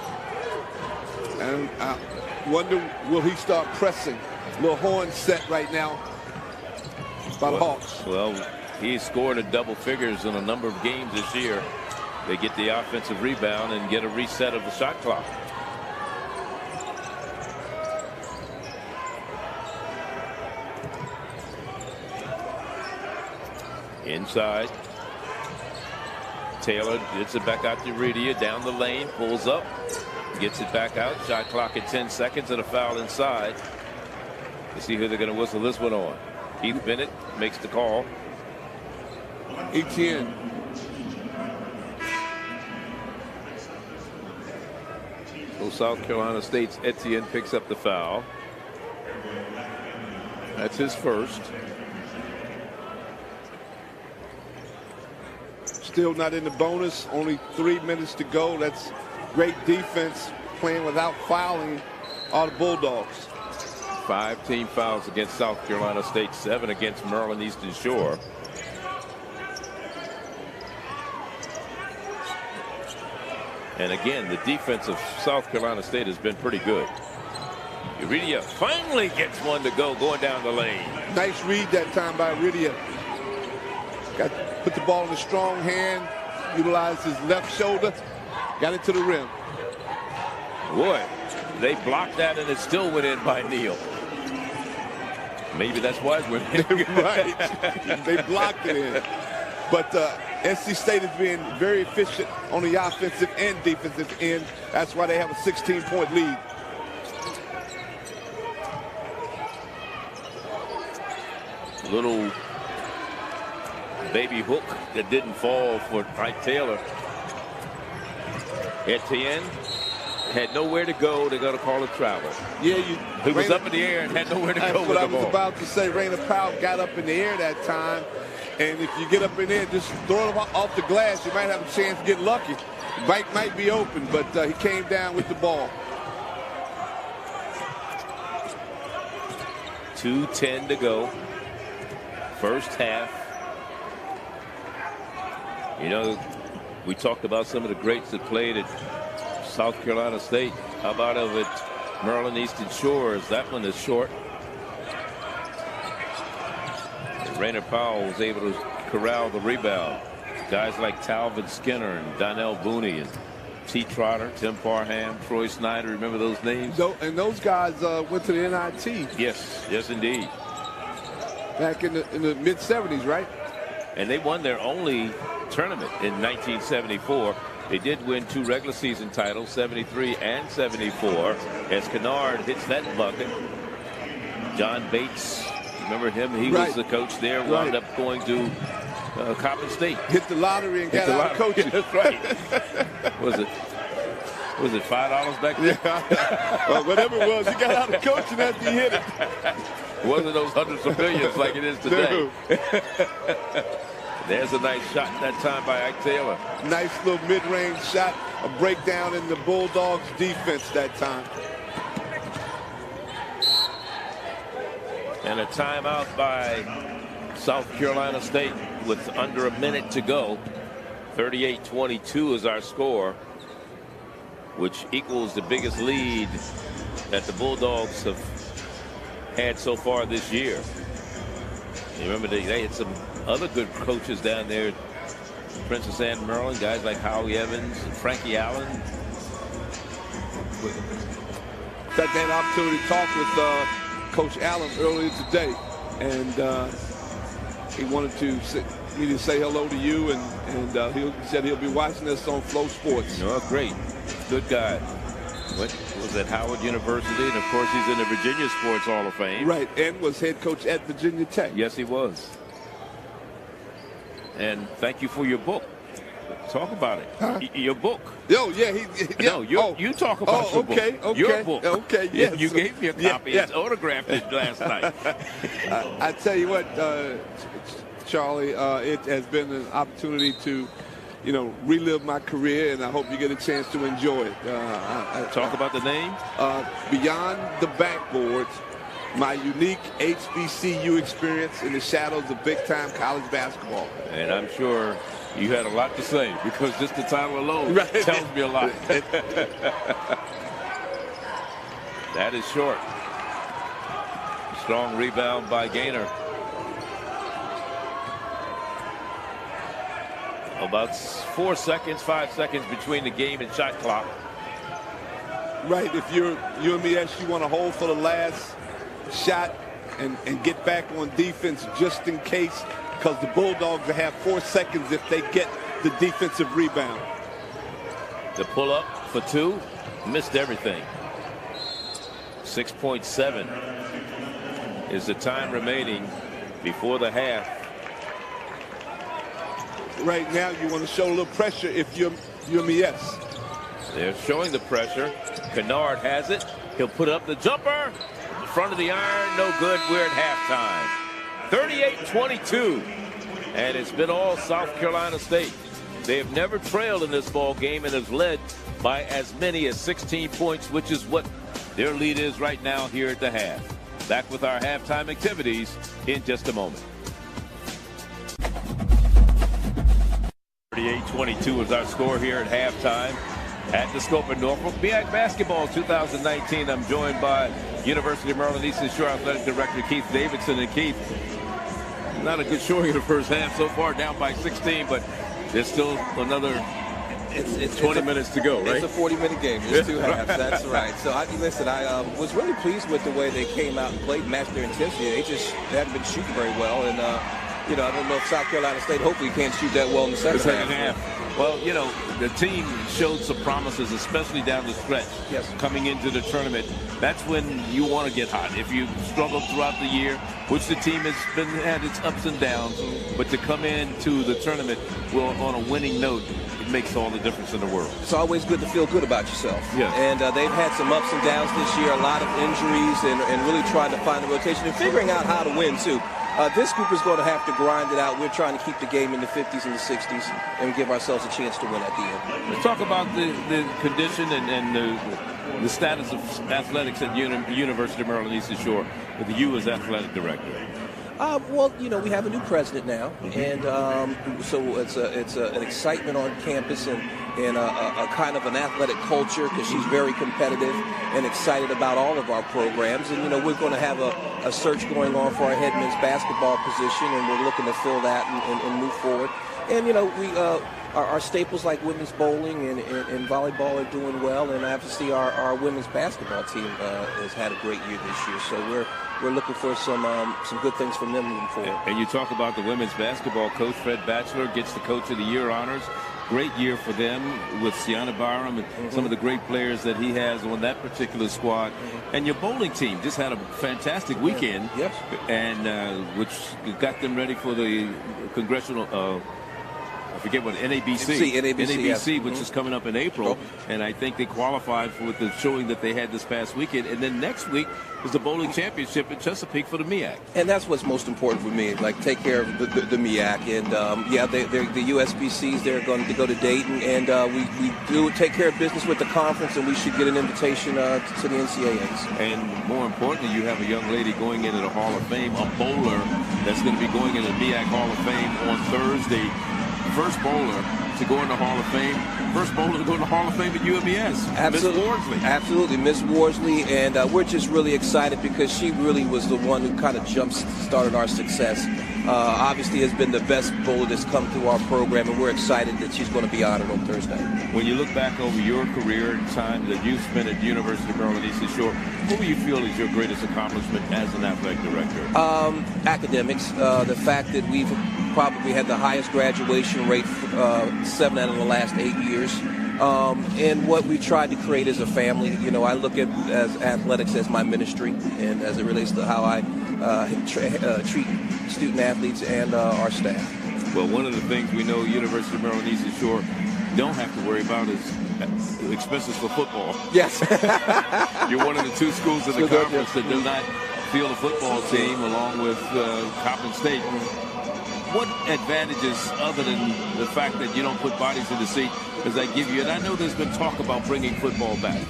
And I wonder, will he start pressing? Little horn set right now by the Hawks. Well, he's scored in double figures in a number of games this year. They get the offensive rebound and get a reset of the shot clock. Inside. Taylor gets it back out to Redia, down the lane, pulls up, gets it back out. Shot clock at 10 seconds and a foul inside. Let's see who they're going to whistle this one on. Keith Bennett makes the call. Etienne. So South Carolina State's Etienne picks up the foul. That's his first. Still not in the bonus. Only 3 minutes to go. That's great defense, playing without fouling all the Bulldogs. 5 team fouls against South Carolina State, 7 against Maryland Eastern Shore. And again, the defense of South Carolina State has been pretty good. Uridia finally gets one to go, going down the lane. Nice read that time by Uridia. Put the ball in a strong hand, utilized his left shoulder, got it to the rim. Boy, they blocked that and it still went in by Neal. Maybe that's why it went in. Right. They blocked it in. But NC State is being very efficient on the offensive and defensive end. That's why they have a 16-point lead. Little baby hook that didn't fall for Mike Taylor. Etienne had nowhere to go. They're going to call it travel. Yeah, he was up in the air and had nowhere to go with the ball. That's what I was about to say. Rainer Powell got up in the air that time. And if you get up in there, just throw it off the glass, you might have a chance to get lucky. Mike might be open, but he came down with the ball. 2:10 to go. First half. You know, we talked about some of the greats that played at South Carolina State. How about over at Maryland Eastern Shores? That one is short. Rainer Powell was able to corral the rebound. Guys like Talvin Skinner and Donnell Booney and T. Trotter, Tim Parham, Troy Snyder. Remember those names? And those guys went to the NIT. Yes, yes, indeed. Back in the mid-'70s, right? And they won their only tournament in 1974. They did win 2 regular season titles, 73 and 74, as Kennard hits that bucket. John Bates, remember him? He was the coach there, wound up going to Coppin State. Hit the lottery and got out of coaching. That's right. Was it $5 back then? Yeah. Well, whatever it was, he got out of coaching after he hit it. It wasn't those hundreds of millions like it is today. There's a nice shot that time by Ike Taylor. Nice little mid-range shot. A breakdown in the Bulldogs defense that time. And a timeout by South Carolina State with under a minute to go. 38-22 is our score, which equals the biggest lead that the Bulldogs have had so far this year. You remember they had some other good coaches down there, Princess Anne Merlin, guys like Howie Evans and Frankie Allen. In fact, I had an opportunity to talk with Coach Allen earlier today, and he wanted me to say hello to you, and he said he'll be watching us on Flow Sports. Oh, great. Good guy. Was at Howard University, and of course he's in the Virginia Sports Hall of Fame. Right, and was head coach at Virginia Tech. Yes, he was. And thank you for your book. Talk about it. Huh? Your book. Oh, yeah. No, you talk about your book. Okay. Your book. Okay, yes. You gave me a copy. Yeah. It's autographed it last night. I tell you what, Charlie, it has been an opportunity to, relive my career, and I hope you get a chance to enjoy it. Talk about the name. Beyond the Backboards, my unique HBCU experience in the shadows of big-time college basketball. And I'm sure you had a lot to say, because just the title alone tells me a lot. That is short. Strong rebound by Gaynor. About 5 seconds between the game and shot clock. Right, if you're MEAC, you want to hold for the last shot and get back on defense just in case, because the Bulldogs will have 4 seconds if they get the defensive rebound. The pull up for two, missed everything. 6.7 is the time remaining before the half. Right now, you want to show a little pressure if you're MEAC. They're showing the pressure. Kennard has it. He'll put up the jumper. In front of the iron, no good. We're at halftime. 38-22. And it's been all South Carolina State. They have never trailed in this ball game and have led by as many as 16 points, which is what their lead is right now here at the half. Back with our halftime activities in just a moment. 38-22 is our score here at halftime at the Scope in Norfolk. MEAC Basketball 2019. I'm joined by University of Maryland Eastern Shore Athletic Director Keith Davidson. And Keith, not a good showing in the first half so far, down by 16, but there's still another 20 minutes to go, right? It's a 40-minute game. There's two halves. That's right. So, I was really pleased with the way they came out and played, matched their intensity. They hadn't been shooting very well, and I don't know if South Carolina State hopefully can't shoot that well in the second half. Well, the team showed some promises, especially down the stretch. Yes. Coming into the tournament, that's when you want to get hot. If you struggle throughout the year, which the team has had its ups and downs, but to come into the tournament on a winning note, it makes all the difference in the world. It's always good to feel good about yourself. Yes. And they've had some ups and downs this year, a lot of injuries, and really trying to find the rotation and figuring out how to win, too. This group is going to have to grind it out. We're trying to keep the game in the 50s and the 60s and give ourselves a chance to win at the end. Let's talk about the condition and the status of athletics at University of Maryland Eastern Shore with you as athletic director. Well, we have a new president now, and so it's an excitement on campus and a kind of an athletic culture, because she's very competitive and excited about all of our programs. And we're going to have a search going on for our head men's basketball position, and we're looking to fill that and move forward. And our staples like women's bowling and volleyball are doing well, and obviously our women's basketball team has had a great year this year. So we're looking for some good things from them moving forward. And you talk about the women's basketball coach, Fred Batchelor, gets the Coach of the Year honors. Great year for them with Sienna Byram and some of the great players that he has on that particular squad. And your bowling team just had a fantastic weekend. Yes. And which got them ready for the congressional I forget what, NABC, yes. which is coming up in April, and I think they qualified for the showing that they had this past weekend. And then next week is the bowling championship in Chesapeake for the MEAC. And that's what's most important for me, like take care of the MEAC. And the USBCs, they're going to go to Dayton, and we do take care of business with the conference, and we should get an invitation to the NCAAs. And more importantly, you have a young lady going into the Hall of Fame, a bowler that's going to be going into the MEAC Hall of Fame on Thursday. First bowler to go in the Hall of Fame. First bowler to go in the Hall of Fame at UMES. Absolutely. Miss Worsley. Absolutely, Miss Worsley. And we're just really excited because she really was the one who kind of jump-started our success. Obviously has been the best bowler that's come through our program, and we're excited that she's going to be honored on Thursday. When you look back over your career and time that you've spent at the University of Maryland Eastern Shore, what do you feel is your greatest accomplishment as an athletic director? Academics. The fact that we've probably had the highest graduation rate 7 out of the last 8 years. And what we tried to create as a family. You know, I look at as athletics as my ministry, and as it relates to how I treat student athletes and our staff. Well, one of the things we know University of Maryland Eastern Shore don't have to worry about is expenses for football. Yes. You're one of the two schools in the conference that do not field a football team, along with Coppin State. What advantages, other than the fact that you don't put bodies in the seat, does that give you? And I know there's been talk about bringing football back.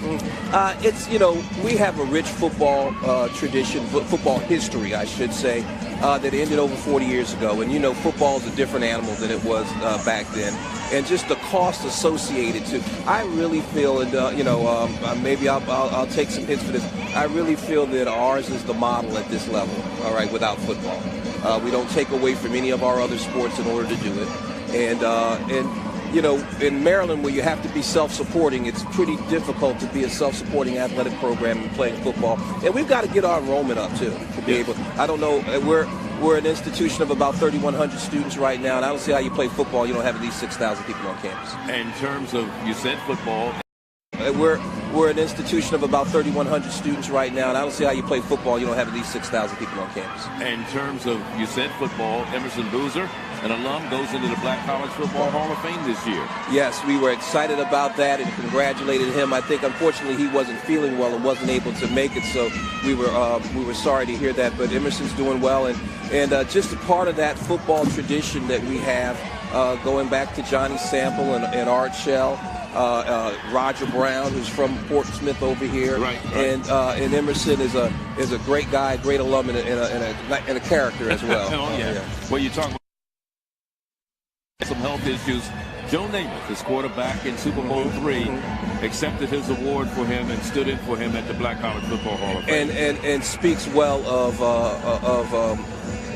We have a rich football tradition, football history, I should say, that ended over 40 years ago. And, football is a different animal than it was back then. And just the cost associated to, I really feel, and, maybe I'll take some hits for this. I really feel that ours is the model at this level, all right, without football. We don't take away from any of our other sports in order to do it. And in Maryland, where you have to be self-supporting, it's pretty difficult to be a self-supporting athletic program and playing football. And we've got to get our enrollment up, too, to be able. I don't know. We're an institution of about 3,100 students right now, and I don't see how you play football. You don't have at least 6,000 people on campus. In terms of, you said football. We're an institution of about 3,100 students right now, and I don't see how you play football. You don't have at least 6,000 people on campus. In terms of, you said football, Emerson Boozer, an alum, goes into the Black College Football Hall of Fame this year. Yes, we were excited about that and congratulated him. I think, unfortunately, he wasn't feeling well and wasn't able to make it, so we were sorry to hear that. But Emerson's doing well, and just a part of that football tradition that we have, going back to Johnny Sample and Art Shell. Roger Brown, who's from Portsmouth over here, right. And Emerson is a great guy, great alum, and a character as well. Oh yeah. Well, you talk about some health issues. Joe Namath, his quarterback in Super Bowl III, accepted his award for him and stood in for him at the Black College Football Hall of Fame. And speaks well of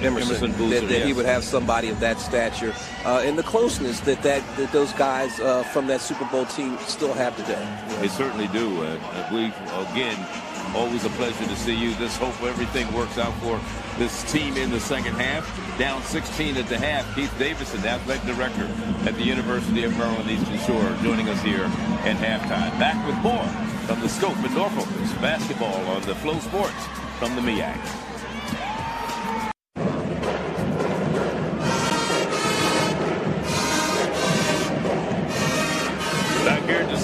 Emerson Boozer, that yes. he would have somebody of that stature, and the closeness that those guys from that Super Bowl team still have today. They certainly do. We, again, always a pleasure to see you. Let's hope everything works out for this team in the second half. Down 16 at the half. Keith Davison, the athletic director at the University of Maryland Eastern Shore, joining us here at halftime. Back with more from the Scope in Norfolk. It's basketball on the Flow Sports from the MEAC.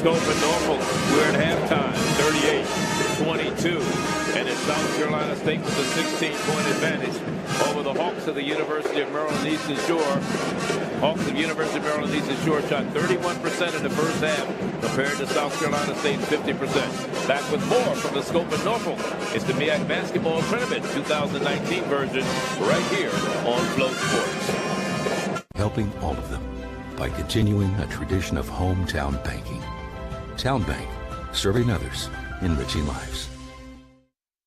Scope in Norfolk, we're at halftime, 38-22, and it's South Carolina State with a 16-point advantage over the Hawks of the University of Maryland Eastern Shore. Hawks of University of Maryland Eastern Shore shot 31% in the first half, compared to South Carolina State 50%. Back with more from the Scope in Norfolk. It's the MEAC Basketball Tournament 2019 version, right here on Flow Sports. Helping all of them by continuing a tradition of hometown banking. Town Bank, serving others, enriching lives.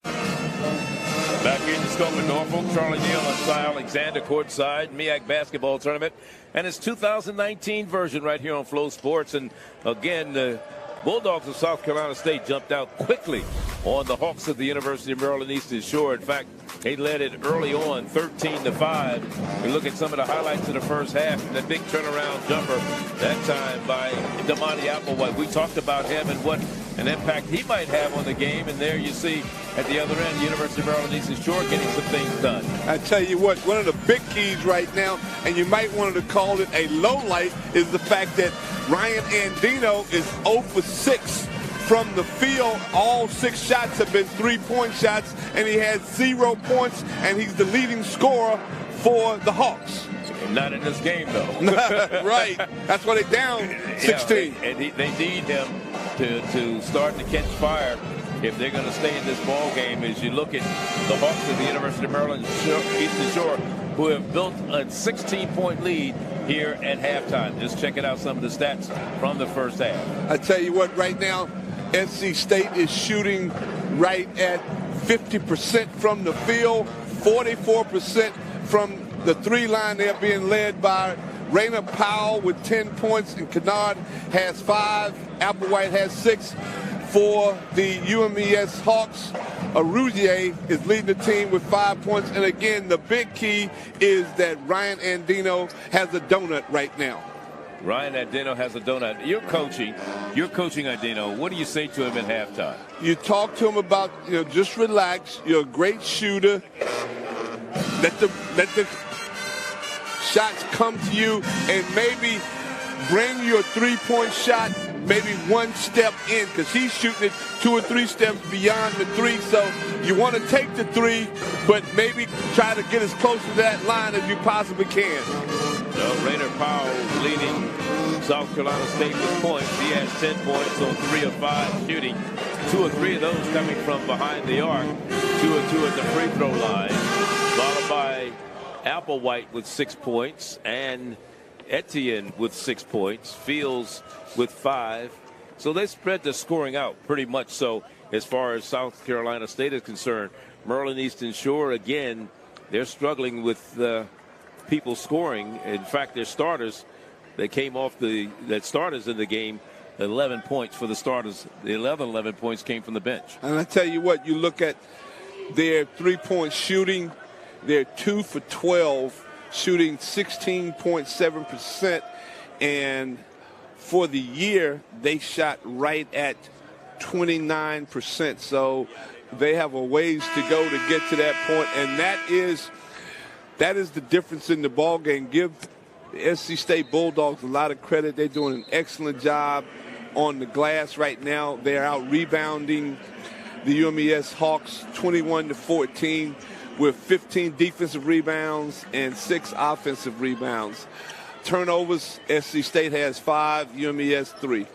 Back in the Scope in Norfolk, Charlie Neal and Cy Alexander courtside, MEAC Basketball Tournament, and its 2019 version right here on Flow Sports. And again, the Bulldogs of South Carolina State jumped out quickly on the Hawks of the University of Maryland Eastern Shore. In fact, they led it early on, 13-5. We look at some of the highlights of the first half, and that big turnaround jumper, that time by Damani Applewhite. We talked about him and what an impact he might have on the game. And there you see at the other end, University of Maryland Eastern Shore getting some things done. I tell you what, one of the big keys right now, and you might want to call it a low light, is the fact that Ryan Andino is 0 for 6 from the field. All 6 shots have been 3-point shots, and he has 0 points, and he's the leading scorer for the Hawks. Not in this game, though. Right. That's why they're down 16. Yeah, and they need him to start to catch fire if they're going to stay in this ball game. As you look at the Hawks of the University of Maryland Eastern Shore, who have built a 16-point lead here at halftime. Just checking out some of the stats from the first half. I tell you what, right now, NC State is shooting right at 50% from the field, 44% from the 3 line. They're being led by Raina Powell with 10 points, and Kennard has 5. Applewhite has 6 for the UMES Hawks. Aruzier is leading the team with 5 points. And again, the big key is that Ryan Andino has a donut right now. Ryan Andino has a donut. You're coaching Andino. What do you say to him at halftime? You talk to him about, just relax. You're a great shooter. Let the shots come to you, and maybe bring your 3-point shot maybe 1 step in, because he's shooting it 2 or 3 steps beyond the 3. So you want to take the 3, but maybe try to get as close to that line as you possibly can. Rainer Powell leading South Carolina State with points. He has 10 points on 3 of 5 shooting. 2 or 3 of those coming from behind the arc. 2 of 2 at the free throw line. Followed by Applewhite with 6 points, and Etienne with 6 points, Fields with 5. So they spread the scoring out pretty much. So as far as South Carolina State is concerned, Maryland Eastern Shore, again, they're struggling with people scoring. In fact, their starters, they came off that starters in the game, 11 points for the starters. The 11 points came from the bench. And I tell you what, you look at their 3-point shooting, they're 2 for 12, shooting 16.7%. And for the year, they shot right at 29%. So they have a ways to go to get to that point. And that is the difference in the ball game. Give the NC State Bulldogs a lot of credit. They're doing an excellent job on the glass right now. They're out rebounding the UMES Hawks 21-14 with 15 defensive rebounds and 6 offensive rebounds. Turnovers, NC State has 5, UMES 3.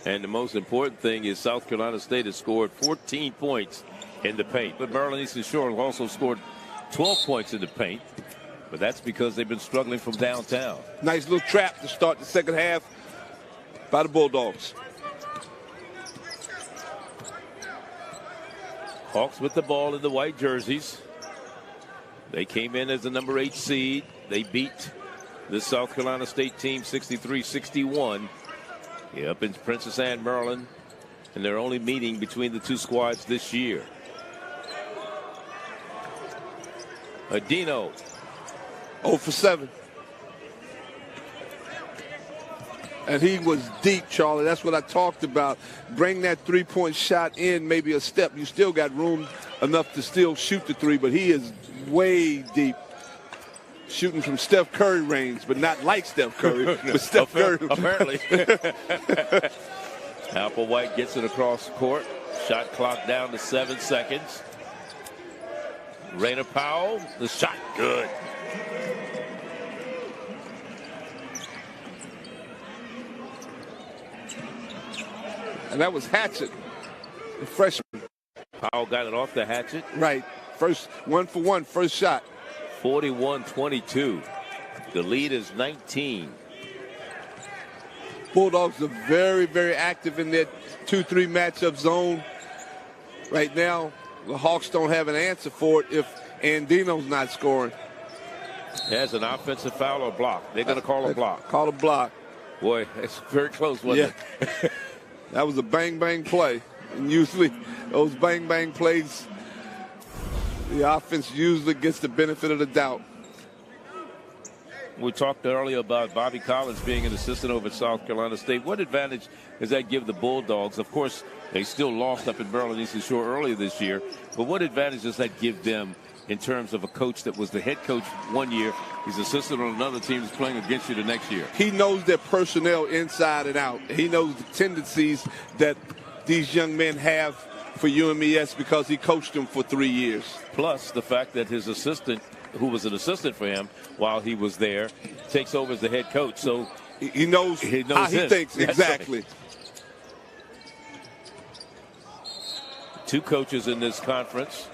And the most important thing is South Carolina State has scored 14 points in the paint. But Maryland Eastern Shore has also scored 12 points in the paint. But that's because they've been struggling from downtown. Nice little trap to start the second half by the Bulldogs. Hawks with the ball in the white jerseys. They came in as the number 8 seed. They beat the South Carolina State team 63-61 up in Princess Anne, Maryland. And they're only meeting between the 2 squads this year. Adino. 0 for 7. And he was deep, Charlie. That's what I talked about. Bring that 3-point shot in maybe a step. You still got room enough to still shoot the 3, but he is way deep. Shooting from Steph Curry range, but not like Steph Curry, but Steph Curry. Apparently. Applewhite gets it across the court. Shot clock down to 7 seconds. Raina Powell, the shot good. And that was Hatchett, the freshman. Powell got it off the Hatchett. Right. First 1 for 1, first shot. 41-22. The lead is 19. Bulldogs are very, very active in their 2-3 matchup zone. Right now, the Hawks don't have an answer for it if Andino's not scoring. Has an offensive foul or block. They're going to call a block. Call a block. Boy, it's very close, wasn't it? That was a bang-bang play. And usually those bang-bang plays, the offense usually gets the benefit of the doubt. We talked earlier about Bobby Collins being an assistant over at South Carolina State. What advantage does that give the Bulldogs? Of course, They still lost up in Maryland Eastern Shore earlier this year. But what advantage does that give them in terms of a coach that was the head coach one year? He's assistant on another team that's playing against you the next year. He knows their personnel inside and out. He knows the tendencies that these young men have for UMES because he coached them for 3 years. Plus the fact that his assistant, who was an assistant for him while he was there, takes over as the head coach. So he knows how he thinks. That's exactly. Right. Two coaches in this conference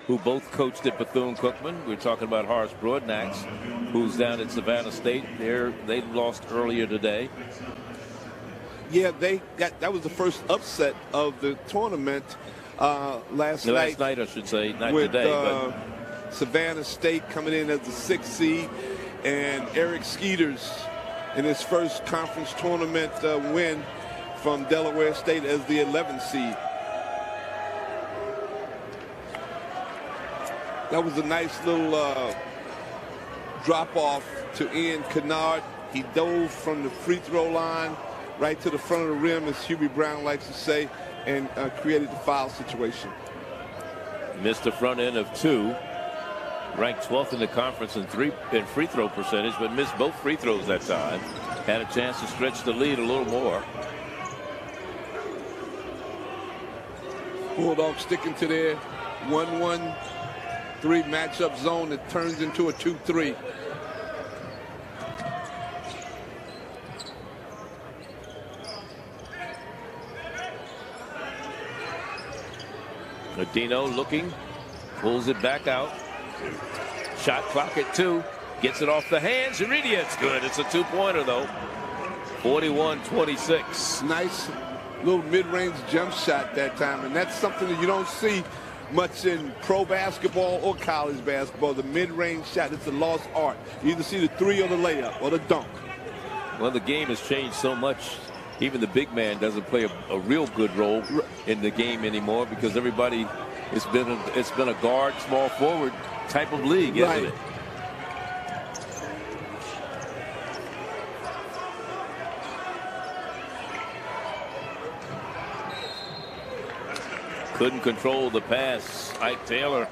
who both coached at Bethune-Cookman. We're talking about Horace Broadnax, who's down at Savannah State. They lost earlier today. Yeah, that was the first upset of the tournament last night. Last night, I should say, not with, today. But Savannah State coming in as the 6th seed, and Eric Skeeters in his first conference tournament win from Delaware State as the 11th seed. That was a nice little drop-off to Ian Kennard. He dove from the free throw line right to the front of the rim, as Hubie Brown likes to say, and created the foul situation. Missed the front end of 2. Ranked 12th in the conference in free throw percentage, but missed both free throws that time. Had a chance to stretch the lead a little more. Bulldogs sticking to their 1-1-3 matchup zone that turns into a 2-3. Adino looking, pulls it back out. Shot clock at 2. Gets it off the hands. Heredia, it's good. It's a 2-pointer, though. 41-26. Nice little mid-range jump shot that time, and that's something that you don't see much in pro basketball or college basketball. The mid-range shot, it's a lost art. You either see the 3 or the layup or the dunk. Well, the game has changed so much. Even the big man doesn't play a real good role in the game anymore because everybody, it's been a guard, small forward type of league, isn't it? Couldn't control the pass. Ike Taylor.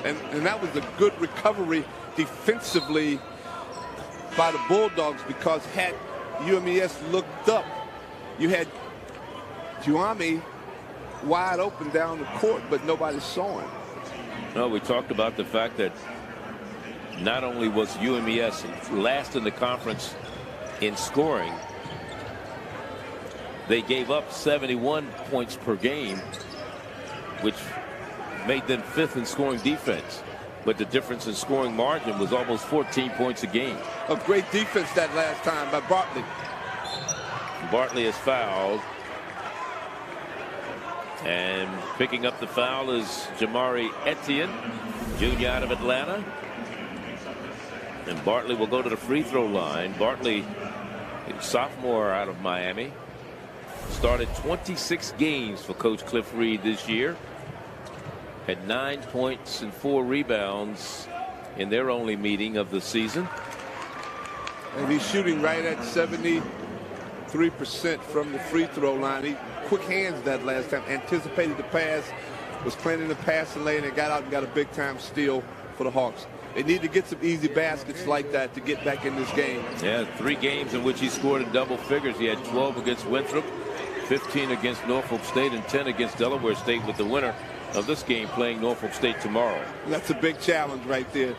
And that was a good recovery defensively by the Bulldogs, because had UMES looked up, you had Juami wide open down the court, but nobody saw him. No, we talked about the fact that not only was UMES last in the conference in scoring, they gave up 71 points per game, which made them 5th in scoring defense. But the difference in scoring margin was almost 14 points a game. A great defense that last time by Bartley. Bartley is fouled. And picking up the foul is Jamari Etienne, junior out of Atlanta. And Bartley will go to the free throw line. Bartley, sophomore out of Miami, started 26 games for Coach Cliff Reed this year. Had 9 points and 4 rebounds in their only meeting of the season. And he's shooting right at 73% from the free throw line. He quick hands that last time, anticipated the pass, was playing in the passing lane, and got out and got a big time steal for the Hawks. They need to get some easy baskets like that to get back in this game. Yeah, 3 games in which he scored in double figures. He had 12 against Winthrop, 15 against Norfolk State, and 10 against Delaware State, with the winner of this game playing Norfolk State tomorrow. That's a big challenge right there.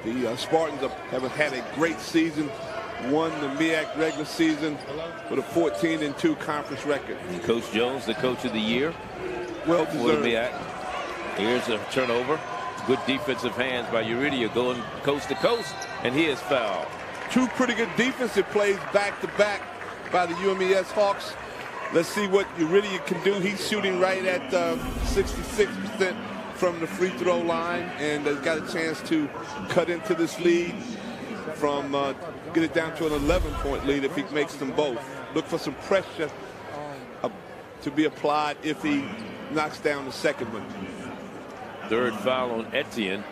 The Spartans have had a great season, won the MEAC regular season with a 14-2 conference record. And Coach Jones, the coach of the year. Well For the deserved. MEAC. Here's a turnover. Good defensive hands by Heredia, going coast to coast, and he is fouled. 2 pretty good defensive plays back-to-back by the UMES Hawks. Let's see what Heredia can do. He's shooting right at 66% from the free throw line, and has got a chance to cut into this lead from get it down to an 11-point lead if he makes them both. Look for some pressure to be applied if he knocks down the second one. 3rd foul on Etienne.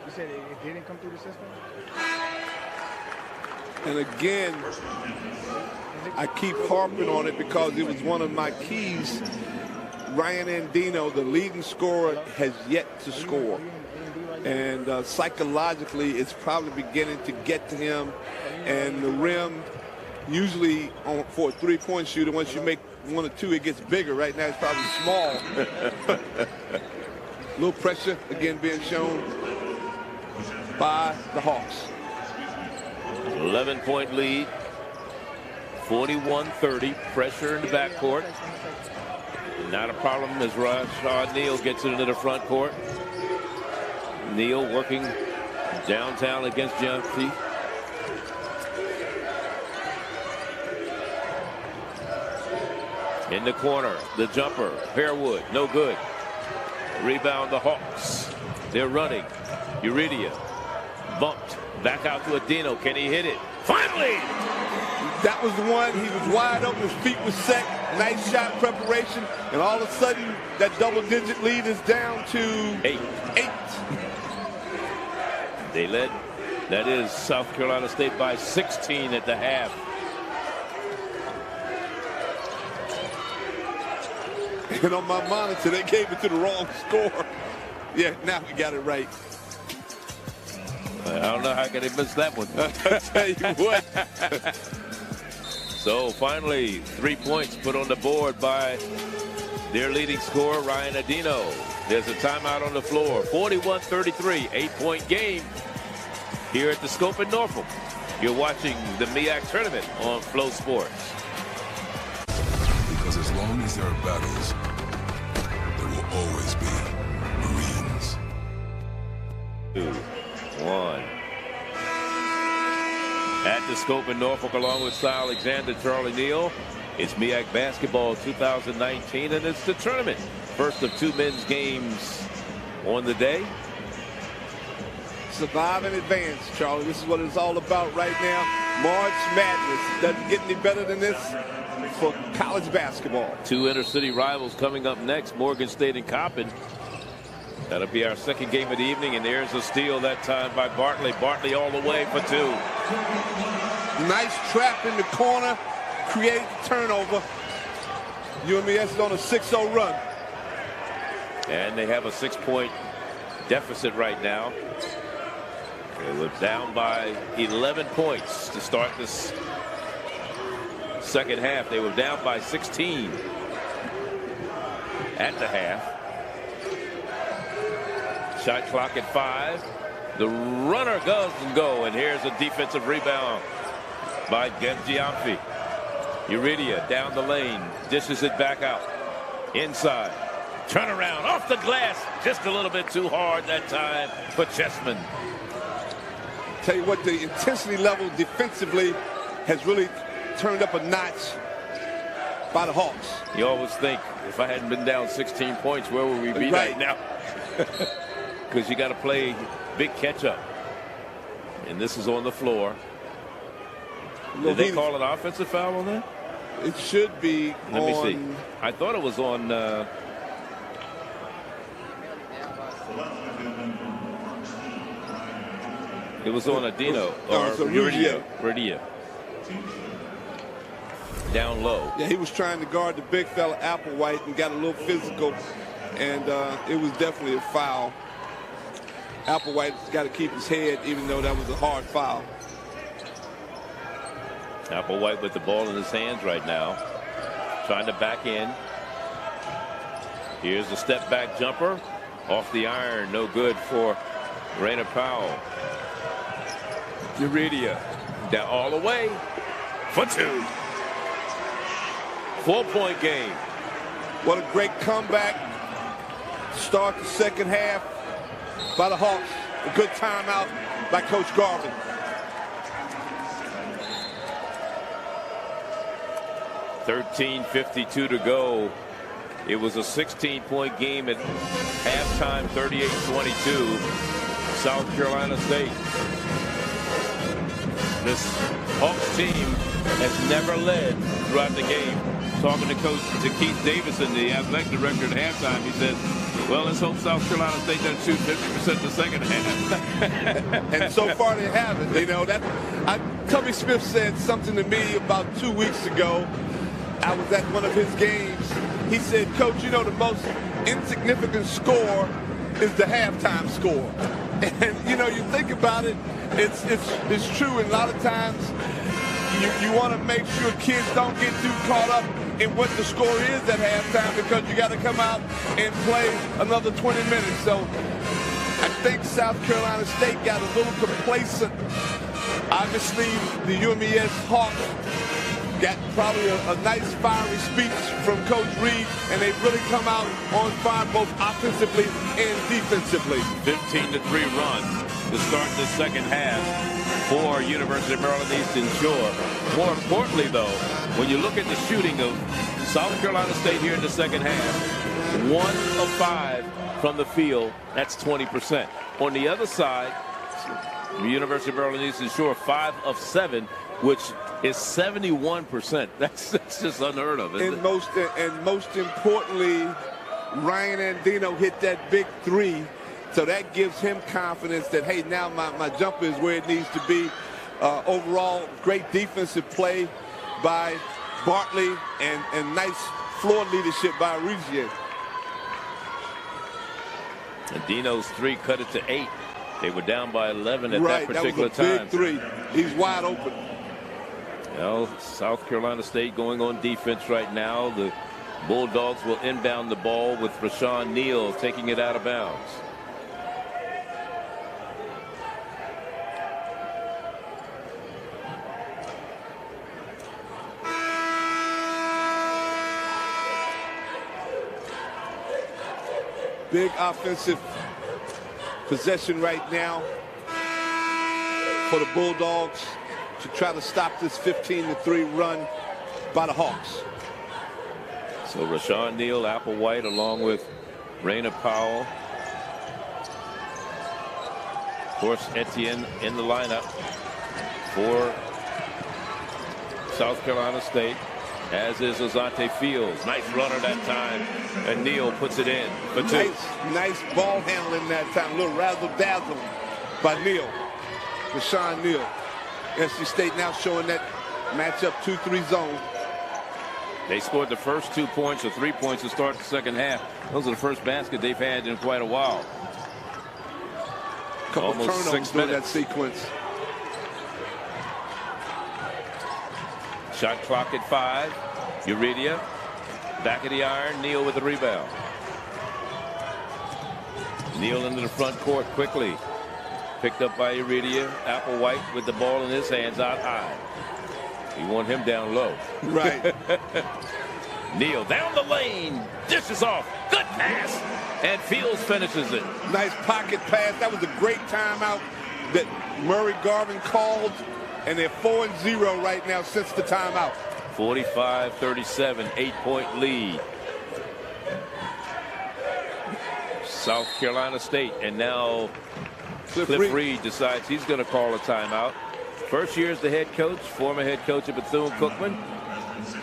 You said it didn't come through the system? And again, I keep harping on it because it was one of my keys. Ryan Andino, the leading scorer, has yet to score. And psychologically, it's probably beginning to get to him. And the rim, usually for a three-point shooter, once you make one or two, it gets bigger. Right now, it's probably small. A little pressure, again, being shown by the Hawks. 11-point lead. 41-30. Pressure in the backcourt. Not a problem as Rashad Neal gets it into the front court. Neal working downtown against Giamfi. In the corner, the jumper, Harewood, no good. Rebound the Hawks. They're running. Uridia bumped back out to Adino. Can he hit it? Finally! That was the one. He was wide open. His feet were set. Nice shot preparation. And all of a sudden, that double-digit lead is down to 8. They led, that is South Carolina State, by 16 at the half. And on my monitor, they gave it to the wrong score. Yeah, now we got it right. I don't know how could they miss that one. I tell you what. So finally, 3 points put on the board by their leading scorer, Ryan Adino. There's a timeout on the floor. 41-33, 8-point game here at the Scope in Norfolk. You're watching the MEAC tournament on Flow Sports. Because as long as there are battles, there will always be Marines. 2, 1. At the Scope in Norfolk, along with Cy Alexander, Charlie Neal. It's MEAC Basketball 2019, and it's the tournament. First of 2 men's games on the day. Survive and advance, Charlie. This is what it's all about right now. March Madness. Doesn't get any better than this for college basketball. 2 inter-city rivals coming up next, Morgan State and Coppin. That'll be our second game of the evening, and there's a steal that time by Bartley. Bartley all the way for 2. Nice trap in the corner, create turnover. UMES is on a 6-0 run. And they have a 6-point deficit right now. They were down by 11 points to start this second half. They were down by 16 at the half. Shot clock at 5. The runner goes and go, and here's a defensive rebound by Giamfi. Uridia down the lane, dishes it back out. Inside. Turnaround off the glass. Just a little bit too hard that time for Chessman. Tell you what, the intensity level defensively has really turned up a notch by the Hawks. You always think, if I hadn't been down 16 points, where would we be right now? Because you got to play big catch-up. And this is on the floor. Did they call an offensive foul on that? It should be. Let me see. I thought it was on. It was on Adino or Uridia. Down low. Yeah, he was trying to guard the big fella Applewhite and got a little physical, and it was definitely a foul. Applewhite's got to keep his head, even though that was a hard foul. Applewhite with the ball in his hands right now, trying to back in. Here's a step back jumper off the iron, no good for Raina Powell. Uridia down all the way for 2. 4-point game. What a great comeback. Start the second half by the Hawks. A good timeout by Coach Garvin. .52 to go. It was a 16-point game at halftime, 38-22. South Carolina State. This Hawks team has never led throughout the game. talking to Keith Davison, the athletic director at halftime, he said, well, let's hope South Carolina State doesn't shoot 50% in the second half. And so far they haven't. You know, Tubby Smith said something to me about 2 weeks ago. I was at one of his games. He said, Coach, you know, the most insignificant score is the halftime score. And, you know, you think about it, it's true. And a lot of times you want to make sure kids don't get too caught up in what the score is at halftime, because you got to come out and play another 20 minutes. So I think South Carolina State got a little complacent. Obviously, the UMES Hawks got probably a nice fiery speech from Coach Reed, and they've really come out on fire both offensively and defensively. 15-3 run to start the second half for University of Maryland Eastern Shore. More importantly, though, when you look at the shooting of South Carolina State here in the second half, 1 of 5 from the field, that's 20%. On the other side, the University of Maryland Eastern Shore, 5 of 7, which is 71%. That's just unheard of, isn't it? And most importantly, Ryan Andino hit that big 3. So that gives him confidence that, hey, now my jumper is where it needs to be. Overall, great defensive play by Bartley and nice floor leadership by Regier. And Dino's 3 cut it to 8. They were down by 11 at that particular time. That was a big 3. He's wide open. Well, South Carolina State going on defense right now. The Bulldogs will inbound the ball with Rashawn Neal taking it out of bounds. Big offensive possession right now for the Bulldogs to try to stop this 15-3 run by the Hawks. So Rashawn Neal, Applewhite, along with Raina Powell. Of course, Etienne in the lineup for South Carolina State, as is Azante Fields. Nice runner that time, and Neal puts it in for 2. Nice ball handling that time. A little razzle-dazzle by Neal. Rashawn Neal. NC State now showing that matchup 2-3 zone. They scored the first 2 points or 3 points to start the second half. Those are the first basket they've had in quite a while. Couple Almost 6 during minutes. that sequence. Shot clock at 5. Uridia back of the iron. Neal with the rebound. Neal into the front court quickly. Picked up by Uridia. Applewhite with the ball in his hands out high. You want him down low. Right. Neal down the lane. Dishes off. Good pass. And Fields finishes it. Nice pocket pass. That was a great timeout that Murray Garvin called. And they're 4-0 right now since the timeout. 45-37, 8-point lead. South Carolina State, and now Cliff Reed decides he's going to call a timeout. First year as the head coach, former head coach at Bethune-Cookman.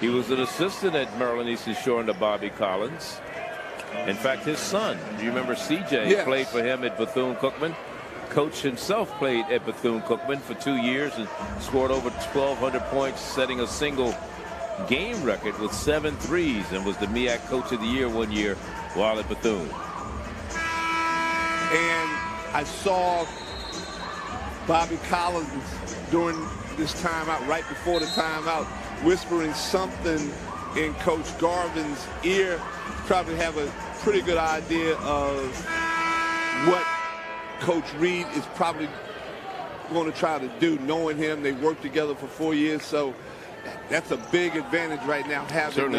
He was an assistant at Maryland Eastern Shore under Bobby Collins. In fact, his son, do you remember CJ, yes, played for him at Bethune-Cookman? Coach himself played at Bethune-Cookman for 2 years and scored over 1,200 points, setting a single game record with 7 threes, and was the MEAC Coach of the Year 1 year while at Bethune. And I saw Bobby Collins during this timeout, right before the timeout, whispering something in Coach Garvin's ear. Probably have a pretty good idea of what Coach Reed is probably going to try to do, knowing him. They worked together for 4 years, so that's a big advantage right now, having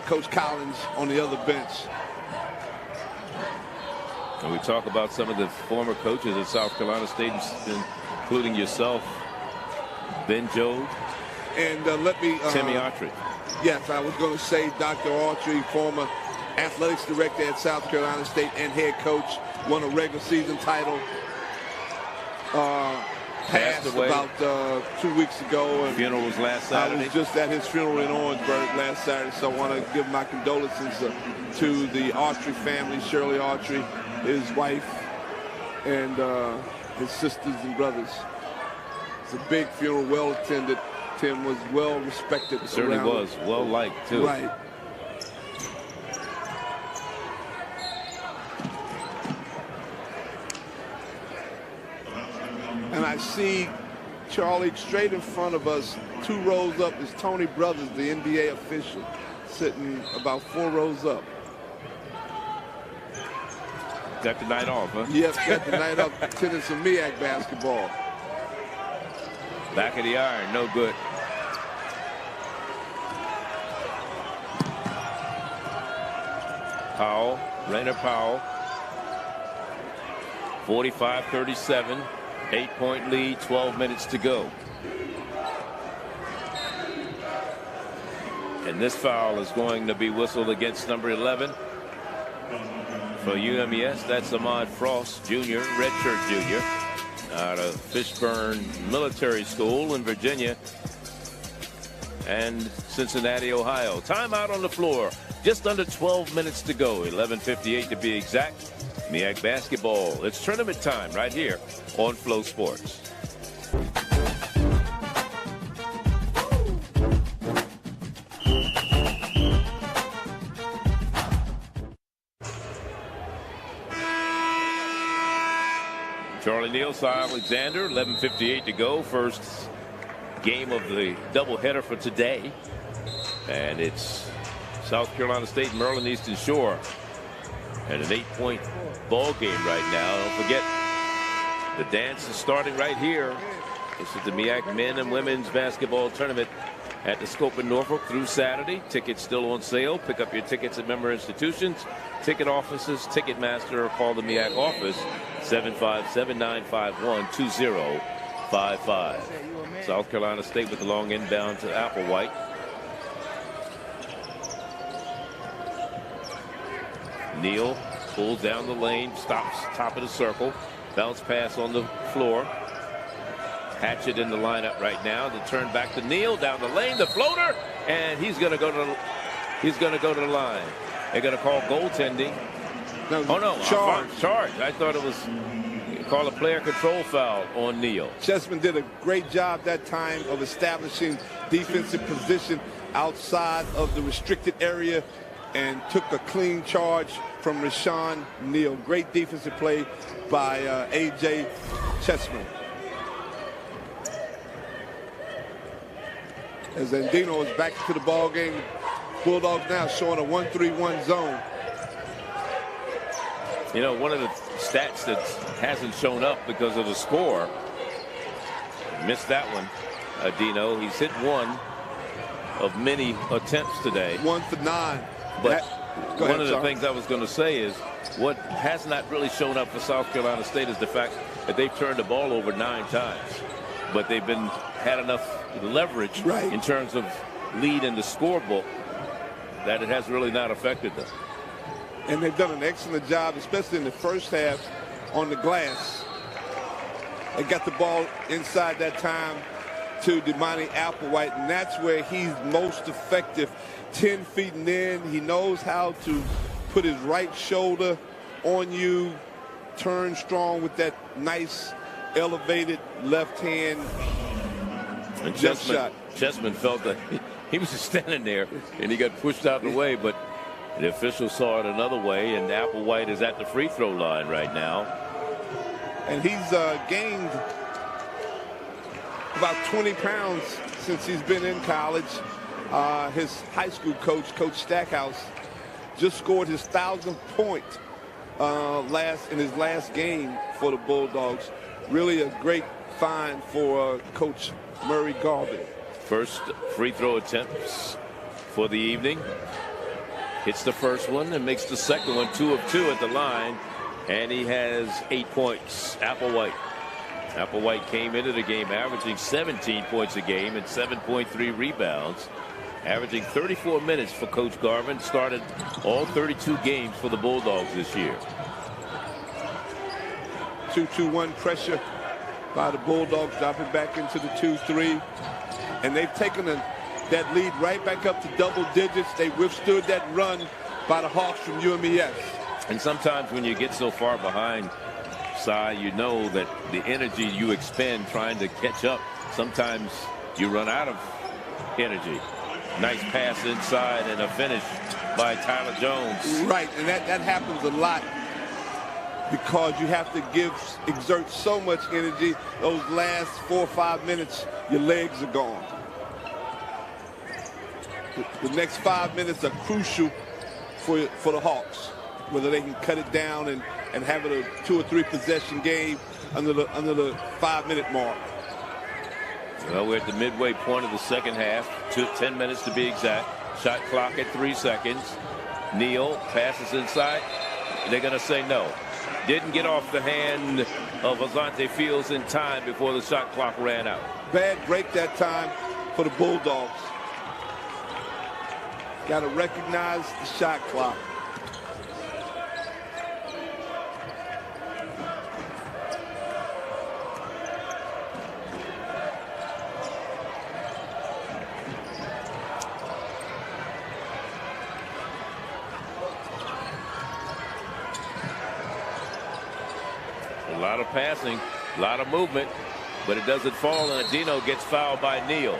Coach Collins on the other bench. And we talk about some of the former coaches at South Carolina State, including yourself, Ben Jobe, and let me Timmy Autry. Yes, I was going to say Dr. Autry, former athletics director at South Carolina State and head coach, won a regular season title. passed away about 2 weeks ago. And funeral was last Saturday. I was just at his funeral in Orangeburg last Saturday, so I want to give my condolences to the Autry family, Shirley Autry, his wife, and his sisters and brothers. It's a big funeral, well attended. Tim was well respected. It certainly was. Well liked, too. Right. And I see, Charlie, straight in front of us, 2 rows up, is Tony Brothers, the NBA official, sitting about 4 rows up. Got the night off, huh? Yes, got the night off, attending some MEAC basketball. Back of the iron, no good. Powell, Rainer Powell, 45-37, 8-point lead, 12 minutes to go. And this foul is going to be whistled against number 11 for UMES. That's Ahmad Frost Jr., redshirt junior, out of Fishburne Military School in Virginia and Cincinnati, Ohio. Timeout on the floor. Just under 12 minutes to go. 11:58 to be exact. MEAC basketball. It's tournament time right here on Flow Sports. Charlie Neal, Cy Alexander, 11:58 to go. First game of the doubleheader for today. And it's South Carolina State and Maryland Eastern Shore. And an 8-point ball game right now. Don't forget, the dance is starting right here. This is the MEAC men and women's basketball tournament at the Scope in Norfolk through Saturday. Tickets still on sale. Pick up your tickets at member institutions, ticket offices, Ticketmaster, or call the MEAC office, 757-951-2055. South Carolina State with the long inbound to Applewhite. Neal pulls down the lane, stops top of the circle, bounce pass on the floor. Hatchett in the lineup right now. The turn back to Neal, down the lane, the floater, and he's going to go to the line. They're going to call goaltending. No, oh no, charge. I thought it was call a player control foul on Neal. Chessman did a great job that time of establishing defensive position outside of the restricted area and took a clean charge from Rashawn Neal. Great defensive play by A.J. Chessman. As Andino is back to the ball game, Bulldogs now showing a 1-3-1 zone. You know, one of the stats that hasn't shown up because of the score, missed that one, Dino. He's hit one of many attempts today. 1 for 9. But one of the things I was going to say is what has not really shown up for South Carolina State is the fact that they've turned the ball over 9 times. But they've had enough leverage in terms of lead in the scorebook that it has really not affected them. And they've done an excellent job, especially in the first half, on the glass. They got the ball inside that time to Demani Applewhite, and that's where he's most effective. 10 feet and in, he knows how to put his right shoulder on you, turn strong with that nice elevated left hand. And Chessman felt that he was just standing there and he got pushed out of the way, but the official saw it another way, and Applewhite is at the free throw line right now. And he's gained about 20 pounds since he's been in college. His high school coach, Coach Stackhouse, just scored his 1,000th point in his last game for the Bulldogs. Really a great find for Coach Murray Garvin. First free throw attempts for the evening. Hits the first one and makes the second one, 2 of 2 at the line, and he has 8 points. Applewhite came into the game averaging 17 points a game and 7.3 rebounds, averaging 34 minutes for Coach Garvin. Started all 32 games for the Bulldogs this year. 2-2-1 pressure by the Bulldogs, dropping back into the 2-3. And they've taken that lead right back up to double digits. They withstood that run by the Hawks from UMES. And sometimes when you get so far behind, Cy, you know that the energy you expend trying to catch up, sometimes you run out of energy. Nice pass inside and a finish by Tyler Jones. Right, and that happens a lot because you have to exert so much energy. Those last 4 or 5 minutes, your legs are gone. The next 5 minutes are crucial for the Hawks, whether they can cut it down and have it a 2 or 3 possession game under the 5-minute mark. Well, we're at the midway point of the second half. 10 minutes to be exact. Shot clock at 3 seconds. Neal passes inside. They're going to say no. Didn't get off the hand of Azante Fields in time before the shot clock ran out. Bad break that time for the Bulldogs. Got to recognize the shot clock. A lot of passing, a lot of movement, but it doesn't fall, and Adino gets fouled by Neal.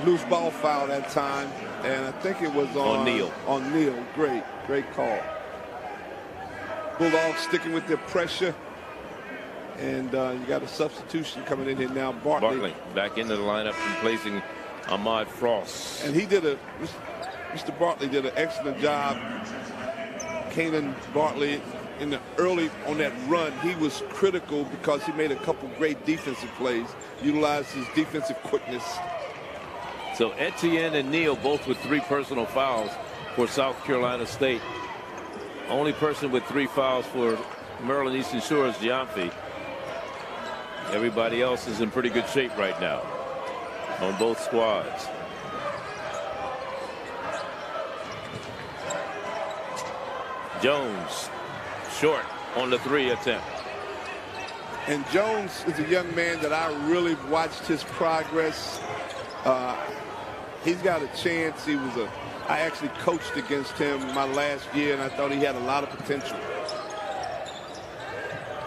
Loose ball foul that time, and I think it was on Neal. On Neal. Great call. Bulldogs sticking with their pressure, and you got a substitution coming in here now. Bartley back into the lineup, replacing Ahmad Frost. And Mr. Bartley did an excellent job. Kanan Bartley in the early on that run, he was critical because he made a couple great defensive plays, utilized his defensive quickness. So Etienne and Neal both with 3 personal fouls for South Carolina State. Only person with 3 fouls for Maryland Eastern Shore is Giamfi. Everybody else is in pretty good shape right now on both squads. Jones short on the 3 attempt. And Jones is a young man that I really watched his progress. He's got a chance. I actually coached against him my last year, and I thought he had a lot of potential.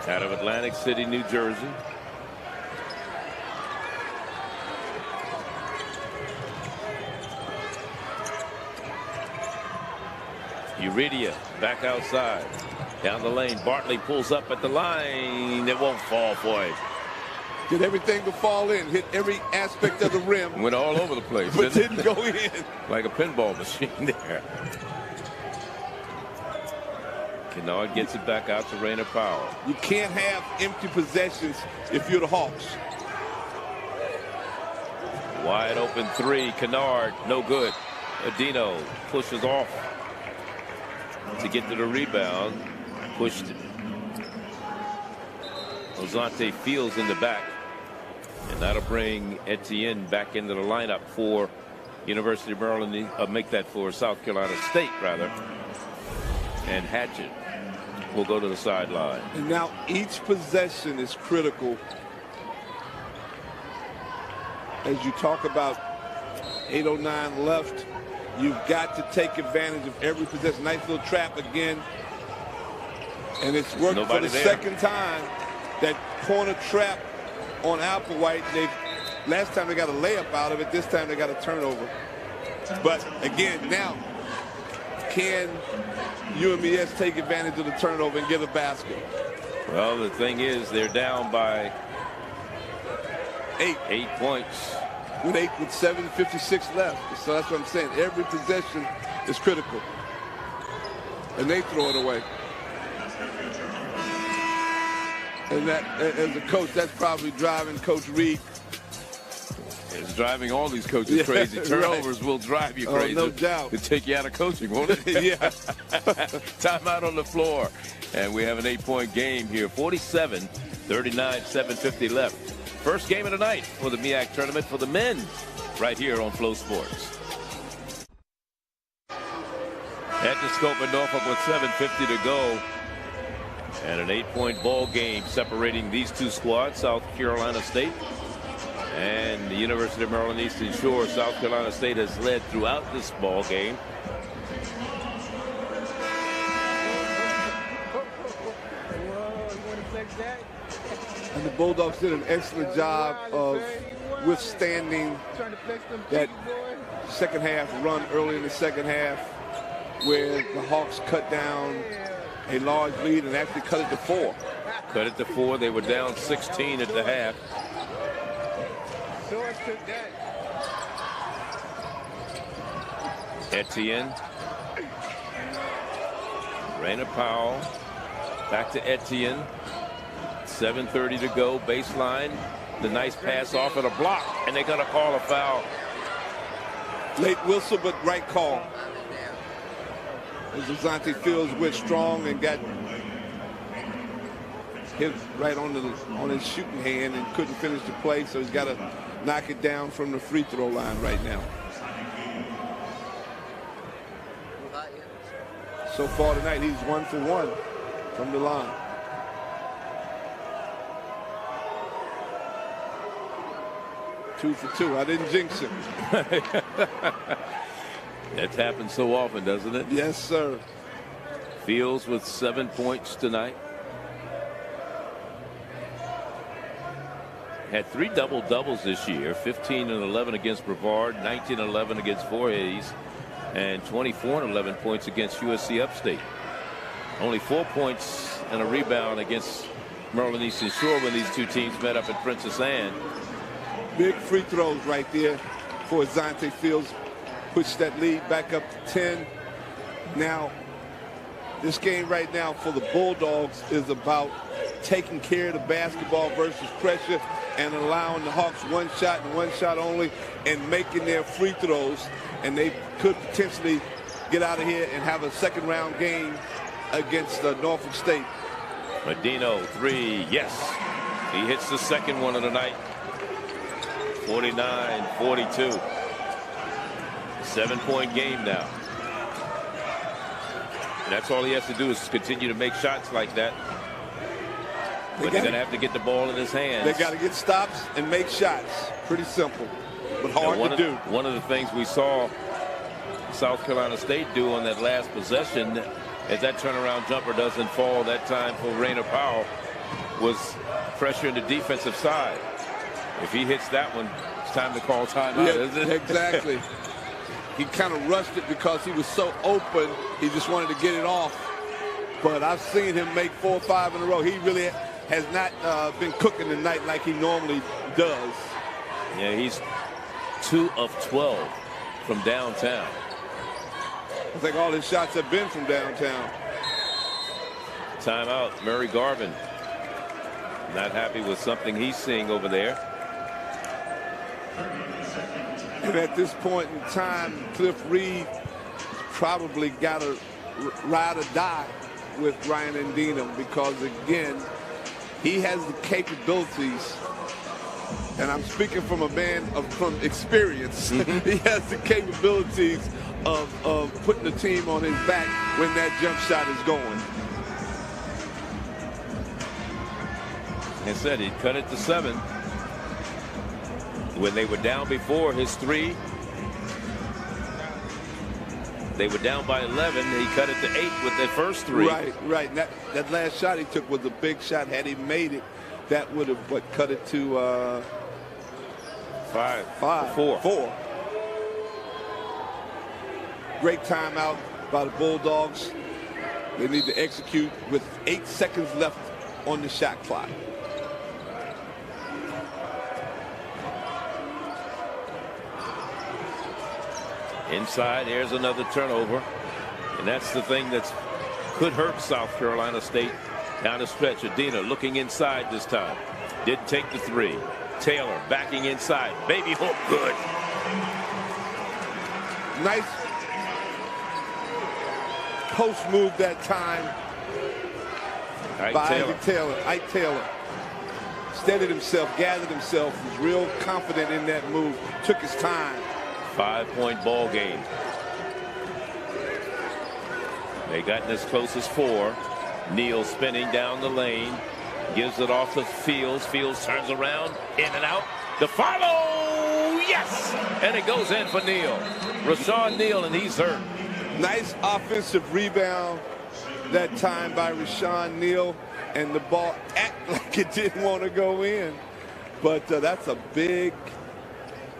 Out of Atlantic City, New Jersey. Uridia back outside. Down the lane. Bartley pulls up at the line. It won't fall for him. Did everything but fall in. Hit every aspect of the rim. Went all over the place. But didn't go in. Like a pinball machine there. Kennard gets it back out to Rainer Powell. You can't have empty possessions if you're the Hawks. Wide open 3. Kennard, no good. Adino pushes off to get to the rebound. Pushed it. Azante Fields in the back. And that'll bring Etienne back into the lineup for University of Maryland. Make that for South Carolina State, rather. And Hatchett will go to the sideline. And now each possession is critical. As you talk about 8:09 left, you've got to take advantage of every possession. Nice little trap again. And it's worked for the second time. That corner trap on Applewhite. Last time they got a layup out of it. This time they got a turnover. But again, now can UMES take advantage of the turnover and get a basket? Well, the thing is, they're down by 8 points. With 7:56 left. So that's what I'm saying. Every possession is critical. And they throw it away. And that, as a coach, that's probably driving Coach Reed. It's driving all these coaches crazy. Turnovers will drive you crazy. No doubt. It'll take you out of coaching, won't it? Yeah. Timeout on the floor. And we have an 8-point game here. 47-39, 7:50 left. First game of the night for the MEAC tournament for the men right here on Flow Sports. At the scope in Norfolk with 7:50 to go. And an 8-point ball game separating these two squads, South Carolina State and the University of Maryland Eastern Shore. South Carolina State has led throughout this ball game. And the Bulldogs did an excellent job of withstanding that second half run early in the second half, where the Hawks cut down a large lead and actually cut it to 4. Cut it to 4. They were down 16 at the half. Etienne. Raina Powell. Back to Etienne. 7:30 to go. Baseline. The nice pass off at a block. And they're going to call a foul. Late whistle, but right call. As Asante Fields went strong and got hit right on his shooting hand and couldn't finish the play, so he's got to knock it down from the free throw line right now. So far tonight, he's 1 for 1 from the line. Two for 2. I didn't jinx him. That's happened so often, doesn't it? Yes, sir. Fields with 7 points tonight. Had 3 double-doubles this year, 15 and 11 against Brevard, 19 and 11 against Voorhees, and 24 and 11 points against USC Upstate. Only 4 points and a rebound against Maryland Eastern Shore when these two teams met up at Princess Anne. Big free throws right there for Asante Fields. Push that lead back up to 10. Now, this game right now for the Bulldogs is about taking care of the basketball versus pressure and allowing the Hawks one shot and one shot only and making their free throws. And they could potentially get out of here and have a second round game against Norfolk State. Medino, 3, yes. He hits the second one of the night. 49-42. 7-point game now. And that's all he has to do is continue to make shots like that. But they're going to have to get the ball in his hands. They got to get stops and make shots. Pretty simple, but hard to do. One of the things we saw South Carolina State do on that last possession, as that turnaround jumper doesn't fall that time for Raina Powell, was pressure in the defensive side. If he hits that one, it's time to call timeout, isn't it? Exactly. He kind of rushed it because he was so open. He just wanted to get it off. But I've seen him make 4 or 5 in a row. He really has not been cooking tonight like he normally does. Yeah, he's 2 of 12 from downtown. I think all his shots have been from downtown. Timeout. Murray Garvin not happy with something he's seeing over there. And at this point in time, Cliff Reed probably got to ride or die with Ryan Andino because, again, he has the capabilities, and I'm speaking from a man from experience. He has the capabilities of putting the team on his back when that jump shot is going. Like I said, he cut it to 7. When they were down before his 3, they were down by 11. He cut it to 8 with that first 3. Right. And that last shot he took was a big shot. Had he made it, that would have cut it to 4. Great timeout by the Bulldogs. They need to execute with 8 seconds left on the shot clock. Inside, here's another turnover. And that's the thing that could hurt South Carolina State down the stretch. Adina looking inside this time. Did take the 3. Taylor backing inside. Baby hook, good. Nice post move that time by Ike Taylor. Steadied himself, gathered himself, was real confident in that move, took his time. 5-point ball game. They gotten as close as 4. Neal spinning down the lane. Gives it off to Fields. Fields turns around. In and out. The follow. Yes! And it goes in for Neal. Rashawn Neal, and he's hurt. Nice offensive rebound that time by Rashawn Neal. And the ball acted like it didn't want to go in. But that's a big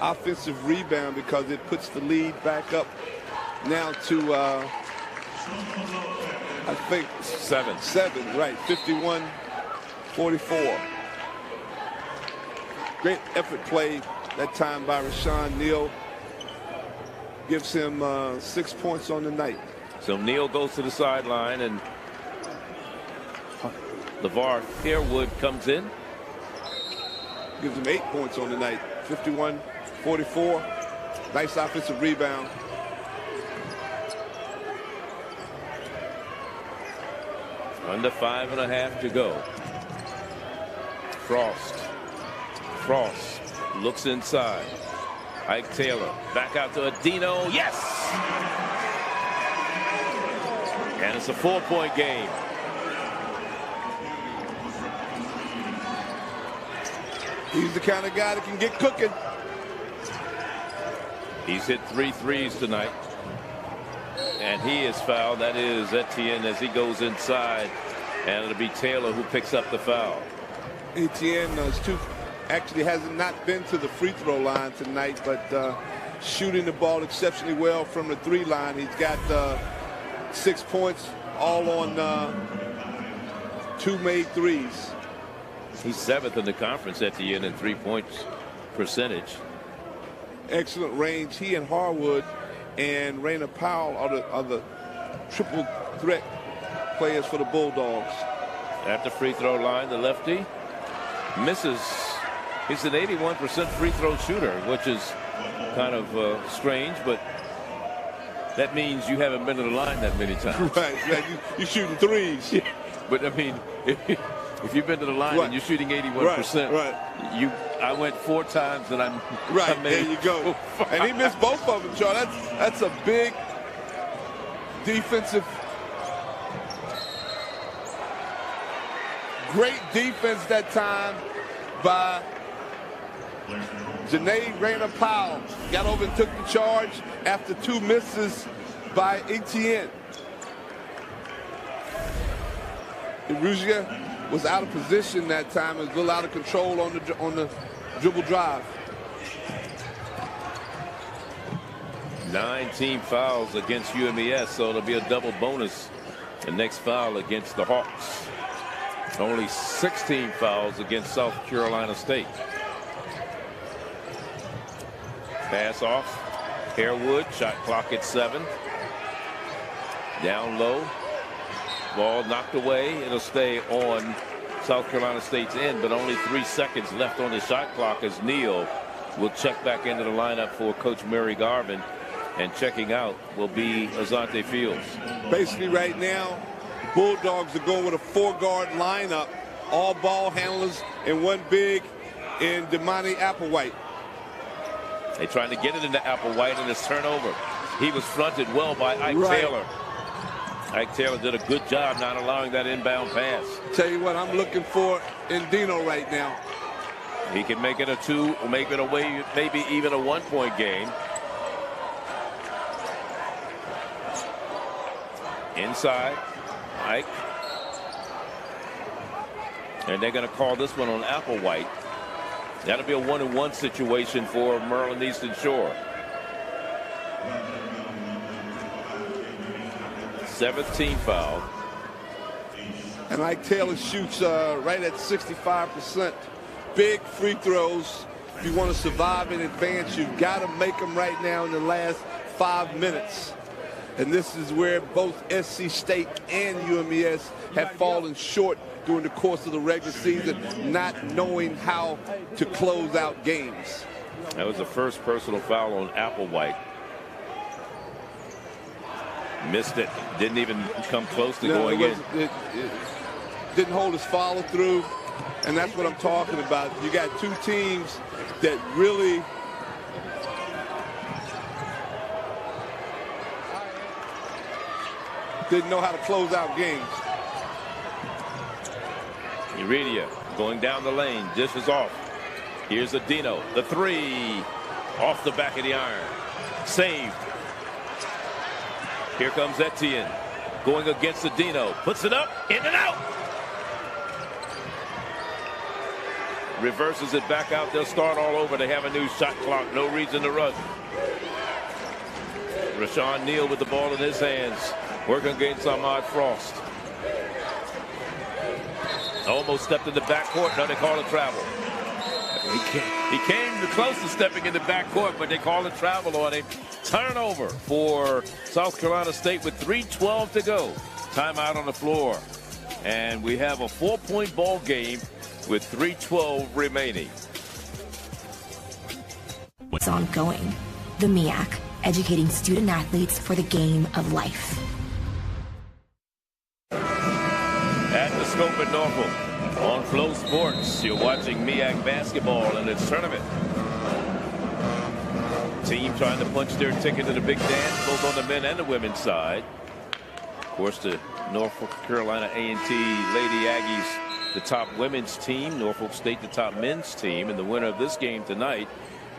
offensive rebound because it puts the lead back up now to, I think, 7. 7, right, 51-44. Great effort play that time by Rashawn Neal. Gives him 6 points on the night. So Neal goes to the sideline, and LeVar Fairwood comes in. Gives him 8 points on the night. 51-44. Nice offensive rebound. Under 5.5 to go. Frost looks inside. Ike Taylor back out to Adino. Yes! And it's a 4-point game. He's the kind of guy that can get cooking. He's hit 3 threes tonight. And he is fouled. That is Etienne as he goes inside. And it'll be Taylor who picks up the foul. Etienne actually hasn't not been to the free throw line tonight, but shooting the ball exceptionally well from the 3 line. He's got 6 points, all on 2 made threes. He's 7th in the conference at the end in 3-point percentage. Excellent range. He and Harwood and Raina Powell are the triple threat players for the Bulldogs. At the free throw line, the lefty misses. He's an 81% free throw shooter, which is kind of strange, but that means you haven't been to the line that many times. Right, you're shooting threes. But I mean, if you've been to the line and you're shooting 81%, I went 4 times and I'm right. There you go. And he missed both of them, Charles. That's a big defensive. Great defense that time by Janae Raina Powell. Got over and took the charge after 2 misses by Etienne. Rugia was out of position that time, was a little out of control on the dribble drive. 9 team fouls against UMES, so it'll be a double bonus. The next foul against the Hawks. Only 16 fouls against South Carolina State. Pass off. Harewood, shot clock at 7. Down low. Ball knocked away. It'll stay on South Carolina State's end, but only 3 seconds left on the shot clock as Neal will check back into the lineup for Coach Mary Garvin. And checking out will be Azante Fields. Basically right now, Bulldogs are going with a 4-guard lineup. All ball handlers and 1 big in Damani Applewhite. They're trying to get it into Applewhite, and it's turnover. He was fronted well by Ike Taylor. Ike Taylor did a good job not allowing that inbound pass. Tell you what, I'm looking for in Dino right now. He can make it a 2 or make it a way, maybe even a 1-point game. Inside, Ike. And they're going to call this one on Applewhite. That'll be a 1-and-1 situation for Maryland Eastern Shore. 7th team foul. And Ike Taylor shoots right at 65%. Big free throws. If you want to survive in advance, you've got to make them right now in the last 5 minutes. And this is where both SC State and UMES have fallen short during the course of the regular season, not knowing how to close out games. That was the first personal foul on Applewhite. Missed it. Didn't even come close to going in. It didn't hold his follow through. And that's what I'm talking about. You got 2 teams that really didn't know how to close out games. Uridia going down the lane, dishes off. Here's Adino, the three, off the back of the iron, saved. Here comes Etienne, going against Adino, puts it up, in and out. Reverses it back out. They'll start all over. They have a new shot clock. No reason to rush. Rashawn Neal with the ball in his hands, working against Ahmad Frost. Almost stepped in the backcourt. No, they call it travel. He came close to stepping in the backcourt, but they call it travel on him. Turnover for South Carolina State with 3:12 to go. Timeout on the floor. And we have a 4-point ball game with 3:12 remaining. It's ongoing. The MEAC, educating student athletes for the game of life. At the Scope in Norfolk on Flow Sports, you're watching MEAC basketball in its tournament. Team trying to punch their ticket to the big dance, both on the men and the women's side. Of course, the Norfolk Carolina A&T Lady Aggies, the top women's team, Norfolk State, the top men's team, and the winner of this game tonight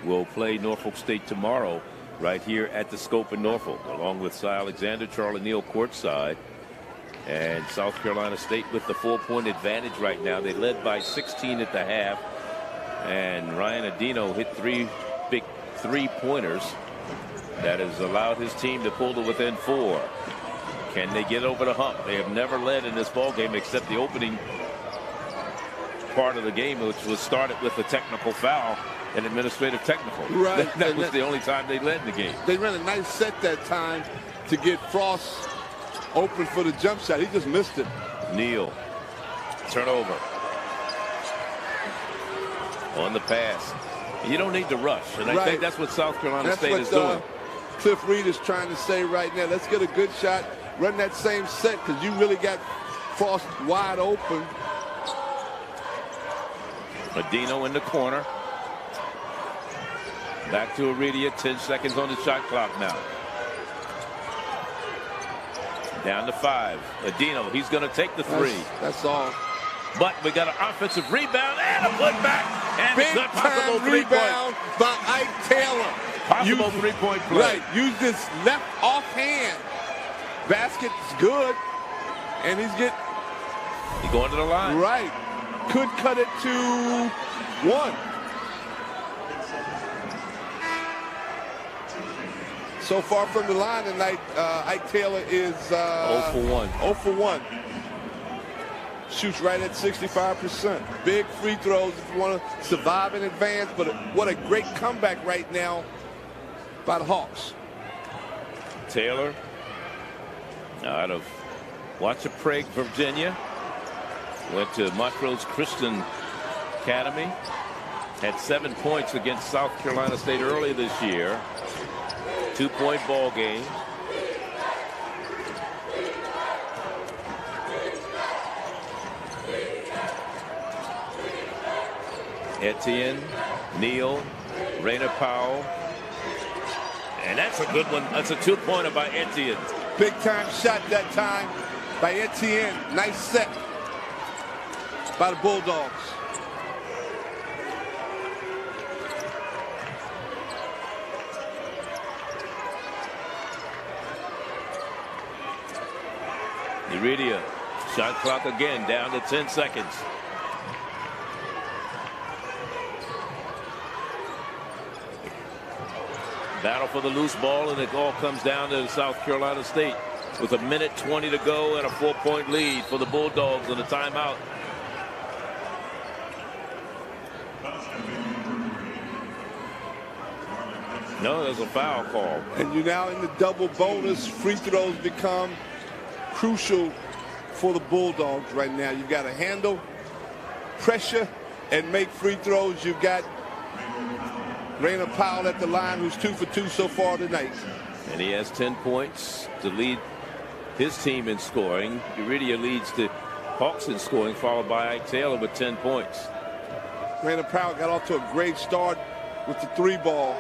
will play Norfolk State tomorrow right here at the Scope in Norfolk, along with Cy Alexander, Charlie Neal courtside. And South Carolina State with the 4-point advantage right now. They led by 16 at the half. And Ryan Adino hit 3 big 3-pointers that has allowed his team to pull to within 4. Can they get over the hump? They have never led in this ball game except the opening part of the game, which was started with a technical foul, an administrative technical. Right. That was the only time they led in the game. They ran a nice set that time to get Frost open for the jump shot. He just missed it. Neal, turnover on the pass. You don't need to rush, and I think that's what South Carolina State is doing. Cliff Reed is trying to say right now. Let's get a good shot, run that same set, because you really got Frost wide open. Adino in the corner. Back to Iridia. 10 seconds on the shot clock now. Down to 5. Adino, he's going to take the 3. That's all. But we got an offensive rebound and a putback. And big time rebound by Ike Taylor. Possible 3-point play. Right. Use this left offhand. Basket's good. And he's going to the line. Right. Could cut it to 1. So far from the line tonight, Ike Taylor is 0 for 1. 0 for 1. Shoots right at 65%. Big free throws if you want to survive in advance. But what a great comeback right now by the Hawks. Taylor out of Wachaprague, Virginia. Went to Montrose Christian Academy. Had 7 points against South Carolina State early this year. 2-point ball game. Etienne, Neal, Raina Powell. And that's a good one. That's a 2-pointer by Etienne. Big time shot that time by Etienne. Nice set by the Bulldogs. Iridia, shot clock again down to 10 seconds. Battle for the loose ball, and it all comes down to South Carolina State with 1:20 to go and a 4-point lead for the Bulldogs and a timeout. No, there's a foul call. And you're now in the double bonus. Free throws become crucial for the Bulldogs right now. You've got to handle pressure and make free throws. You've got Raina Powell at the line, who's 2 for 2 so far tonight. And he has 10 points to lead his team in scoring. Iridia leads the Hawks in scoring, followed by Ike Taylor with 10 points. Raina Powell got off to a great start with the 3 ball.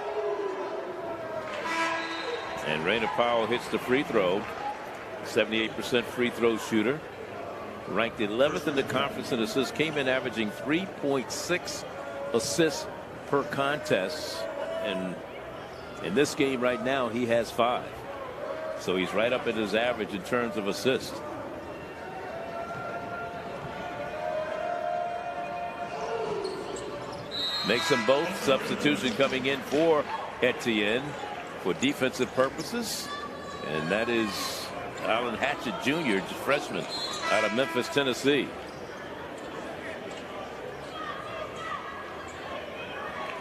And Raina Powell hits the free throw. 78% free throw shooter. Ranked 11th in the conference in assists. Came in averaging 3.6 assists per contest. And in this game right now, he has 5. So he's right up at his average in terms of assists. Makes them both. Substitution coming in for Etienne for defensive purposes. And that is Alan Hatchett Jr., freshman out of Memphis, Tennessee.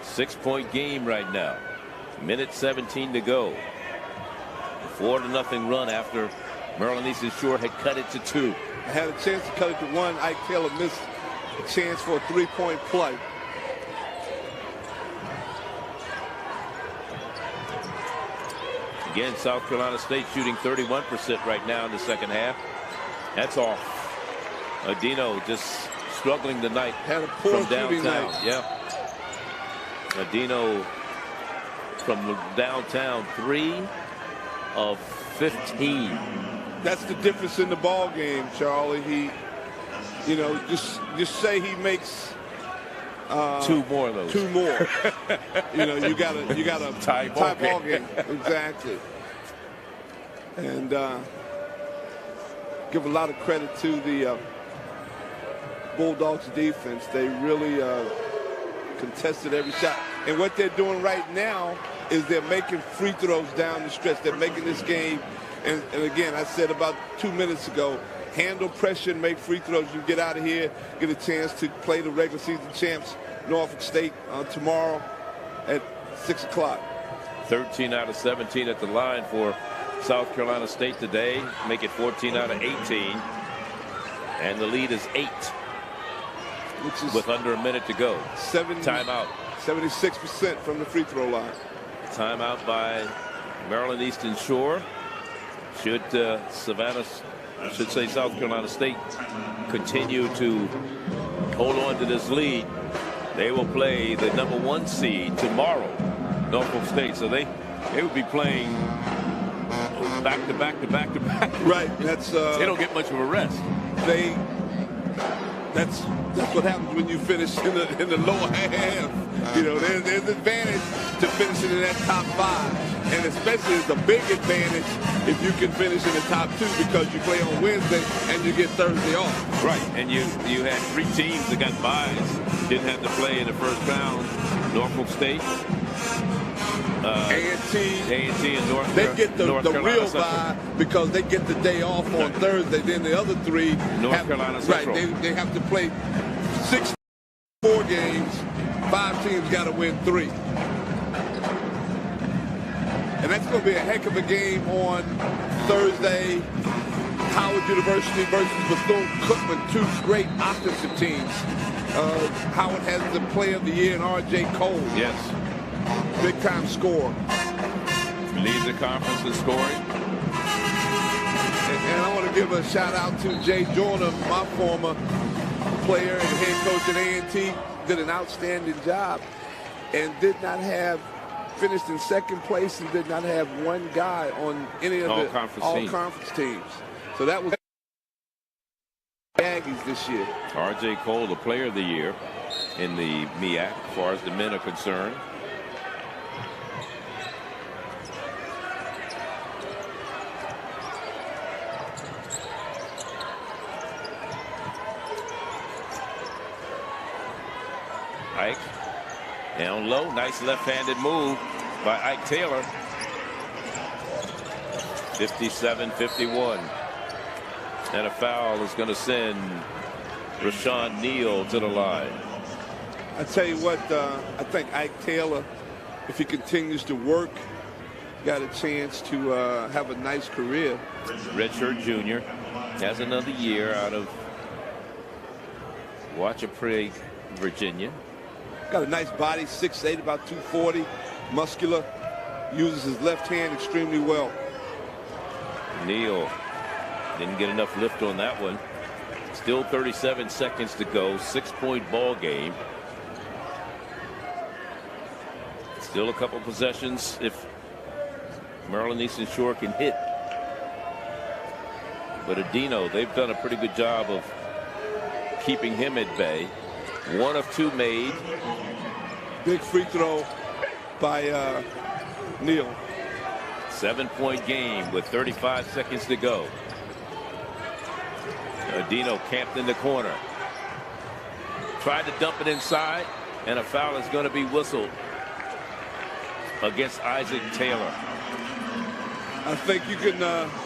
Six-point game right now. Minute 17 to go. 4-0 run after Maryland Eastern Shore had cut it to 2. I had a chance to cut it to 1. Ike Taylor missed a chance for a 3-point play. Again, South Carolina State shooting 31% right now in the second half. That's off. Adino just struggling tonight had a poor from downtown. Night. Yeah. Adino from downtown, 3 of 15. That's the difference in the ball game, Charlie. He, you know, just say he makes 2 more of those. 2 more. You know, you got a tie ball game. Exactly. And give a lot of credit to the Bulldogs defense. They really contested every shot. And what they're doing right now is they're making free throws down the stretch. They're making this game. And again, I said about 2 minutes ago, handle pressure and make free throws. You get out of here, get a chance to play the regular season champs, Norfolk State, tomorrow at 6 o'clock. 13 out of 17 at the line for South Carolina State today. Make it 14 out of 18. And the lead is 8. Which is with under a minute to go. Timeout. 76% from the free throw line. Timeout by Maryland Eastern Shore. Should South Carolina State continue to hold on to this lead, they will play the #1 seed tomorrow, Norfolk State. So they would be playing back to back to back to back. Right. That's they don't get much of a rest. That's what happens when you finish in the lower half. You know, there's advantage to finishing in that top 5, and especially it's a big advantage if you can finish in the top 2 because you play on Wednesday and you get Thursday off. Right, and you had 3 teams that got byes, didn't have to play in the first round. Norfolk State, A&T, and North. They get the real bye because they get the day off on Thursday. Then the other 3 North Carolina Central. Right, they have to play 4 games. 5 teams got to win 3. And that's going to be a heck of a game on Thursday. Howard University versus Bethune-Cookman, 2 great offensive teams. Howard has the player of the year in R.J. Cole. Yes. Big-time scorer. Leads the conference in scoring. And I want to give a shout-out to Jay Joyner, my former player and head coach at A&T. Did an outstanding job and did not have finished in 2nd place and did not have 1 guy on any of the all-conference teams. So that was Aggies this year. R.J. Cole, the player of the year in the MEAC, as far as the men are concerned. Ike down low, nice left-handed move by Ike Taylor. 57-51. And a foul is going to send Rashawn Neal to the line. I tell you what, I think Ike Taylor, if he continues to work, got a chance to have a nice career. Redshirt junior, has another year out of Wachapreague, Virginia. Got a nice body, 6'8", about 240, muscular, uses his left hand extremely well. Neal didn't get enough lift on that one. Still 37 seconds to go, 6-point ball game. Still a couple possessions if Maryland Eastern Shore can hit. But Adino, they've done a pretty good job of keeping him at bay. 1 of 2 made. Big free throw by Neal. 7-point game with 35 seconds to go. Adino camped in the corner. Tried to dump it inside, and a foul is going to be whistled against Isaac Taylor. I think you can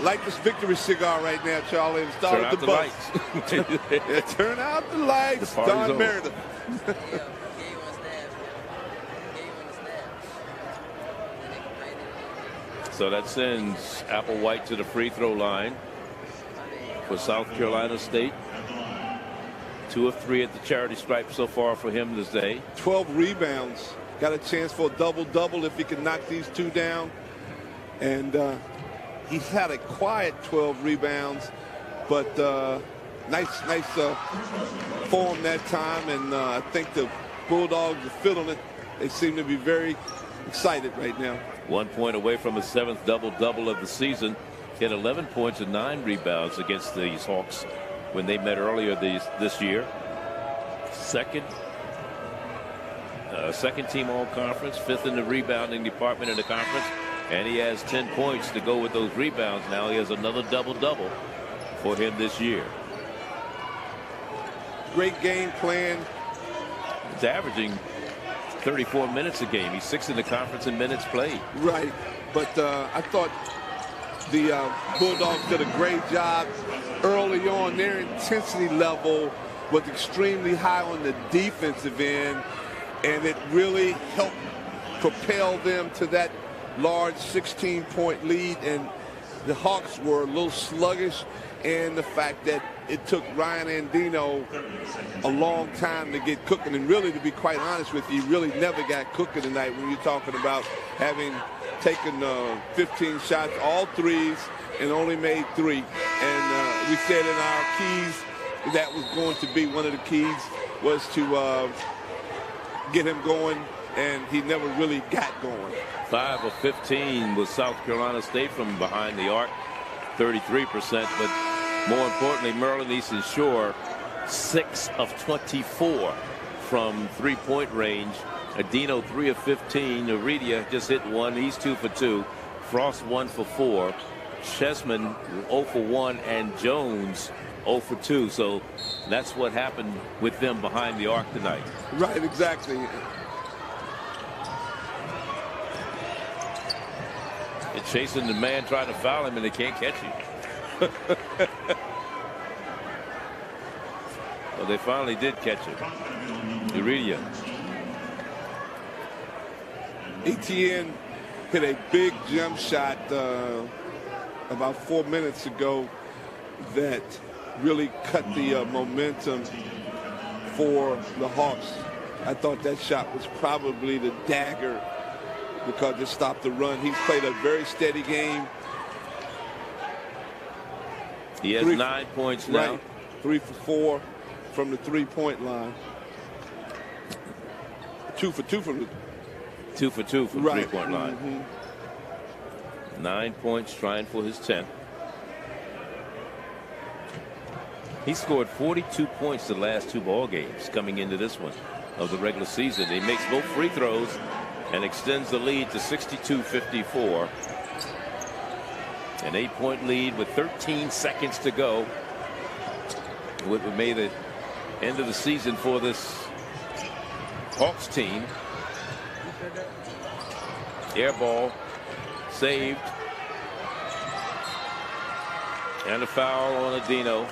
light this victory cigar right now, Charlie, and start Turn with the bus. lights. Yeah, turn out the lights, The party's Don over. Meredith. So that sends Applewhite to the free throw line for South Carolina State. 2 of 3 at the charity stripe so far for him this day. 12 rebounds. Got a chance for a double-double if he can knock these 2 down. And he's had a quiet 12 rebounds, but nice form that time. And I think the Bulldogs are feeling it. They seem to be very excited right now. 1 point away from his 7th double-double of the season. He had 11 points and 9 rebounds against these Hawks when they met earlier this year. Second team all-conference, 5th in the rebounding department in the conference, and he has 10 points to go with those rebounds. Now he has another double-double for him this year. Great game plan. He's averaging 34 minutes a game. He's 6th in the conference in minutes played. Right, but I thought the Bulldogs did a great job early on. Their intensity level was extremely high on the defensive end, and it really helped propel them to that large 16-point lead. And the Hawks were a little sluggish, and the fact that it took Ryan Andino a long time to get cooking. And really, to be quite honest with you, he really never got cooking tonight when you're talking about having taken 15 shots, all threes, and only made 3. And we said in our keys that was going to be one of the keys was to get him going, and he never really got going. 5 of 15 was South Carolina State from behind the arc, 33%. But more importantly, Merlin Easton Shore, 6 of 24 from three-point range. Adino 3 of 15. Uridia just hit 1. He's 2 for 2. Frost 1 for 4. Chessman 0 for 1, and Jones 0 for 2. So that's what happened with them behind the arc tonight. Right, exactly. They're chasing the man, trying to foul him, and they can't catch him. Well, they finally did catch him. Uridia. Etienne hit a big jump shot about 4 minutes ago that really cut the momentum for the Hawks. I thought that shot was probably the dagger because it stopped the run. He's played a very steady game. He has 9 points now. Right. 3 for 4 from the three-point line. 2 for 2 from the 2 for 2 from right. three-point line. Mm-hmm. 9 points, trying for his 10th. He scored 42 points the last 2 ball games coming into this one of the regular season. He makes both free throws and extends the lead to 62-54. An 8-point lead with 13 seconds to go. What would make the end of the season for this Hawks team. Air ball saved. And a foul on Adino.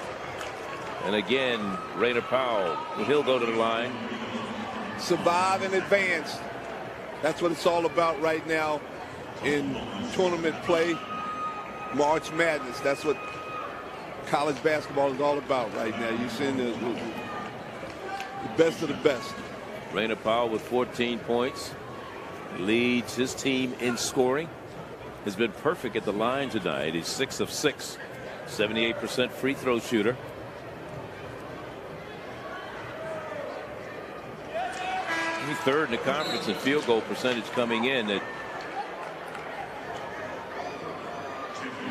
And again, Rayner Powell, he'll go to the line. Survive and advance. That's what it's all about right now in tournament play. March Madness. That's what college basketball is all about right now. You're seeing the best of the best. Rayner Powell with 14 points. Leads his team in scoring. Has been perfect at the line tonight. He's 6 of 6. 78% free throw shooter. He's 3rd in the conference in field goal percentage coming in at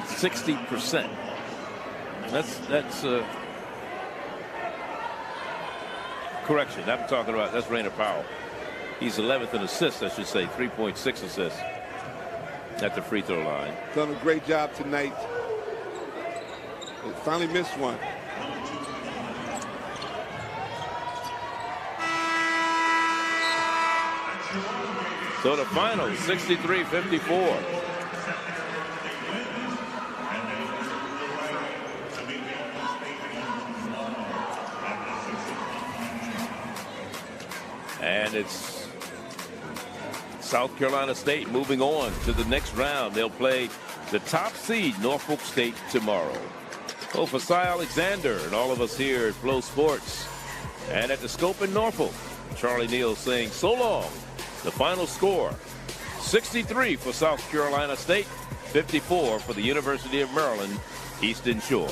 60%. That's correction. I'm talking about, that's Rainer Powell. He's 11th in assists, I should say, 3.6 assists at the free throw line. Done a great job tonight. They finally missed one. So the final, 63-54. And it's South Carolina State moving on to the next round. They'll play the top seed, Norfolk State, tomorrow. Oh, for Cy Alexander and all of us here at Flow Sports and at the Scope in Norfolk, Charlie Neal saying so long. The final score, 63 for South Carolina State, 54 for the University of Maryland, Eastern Shore.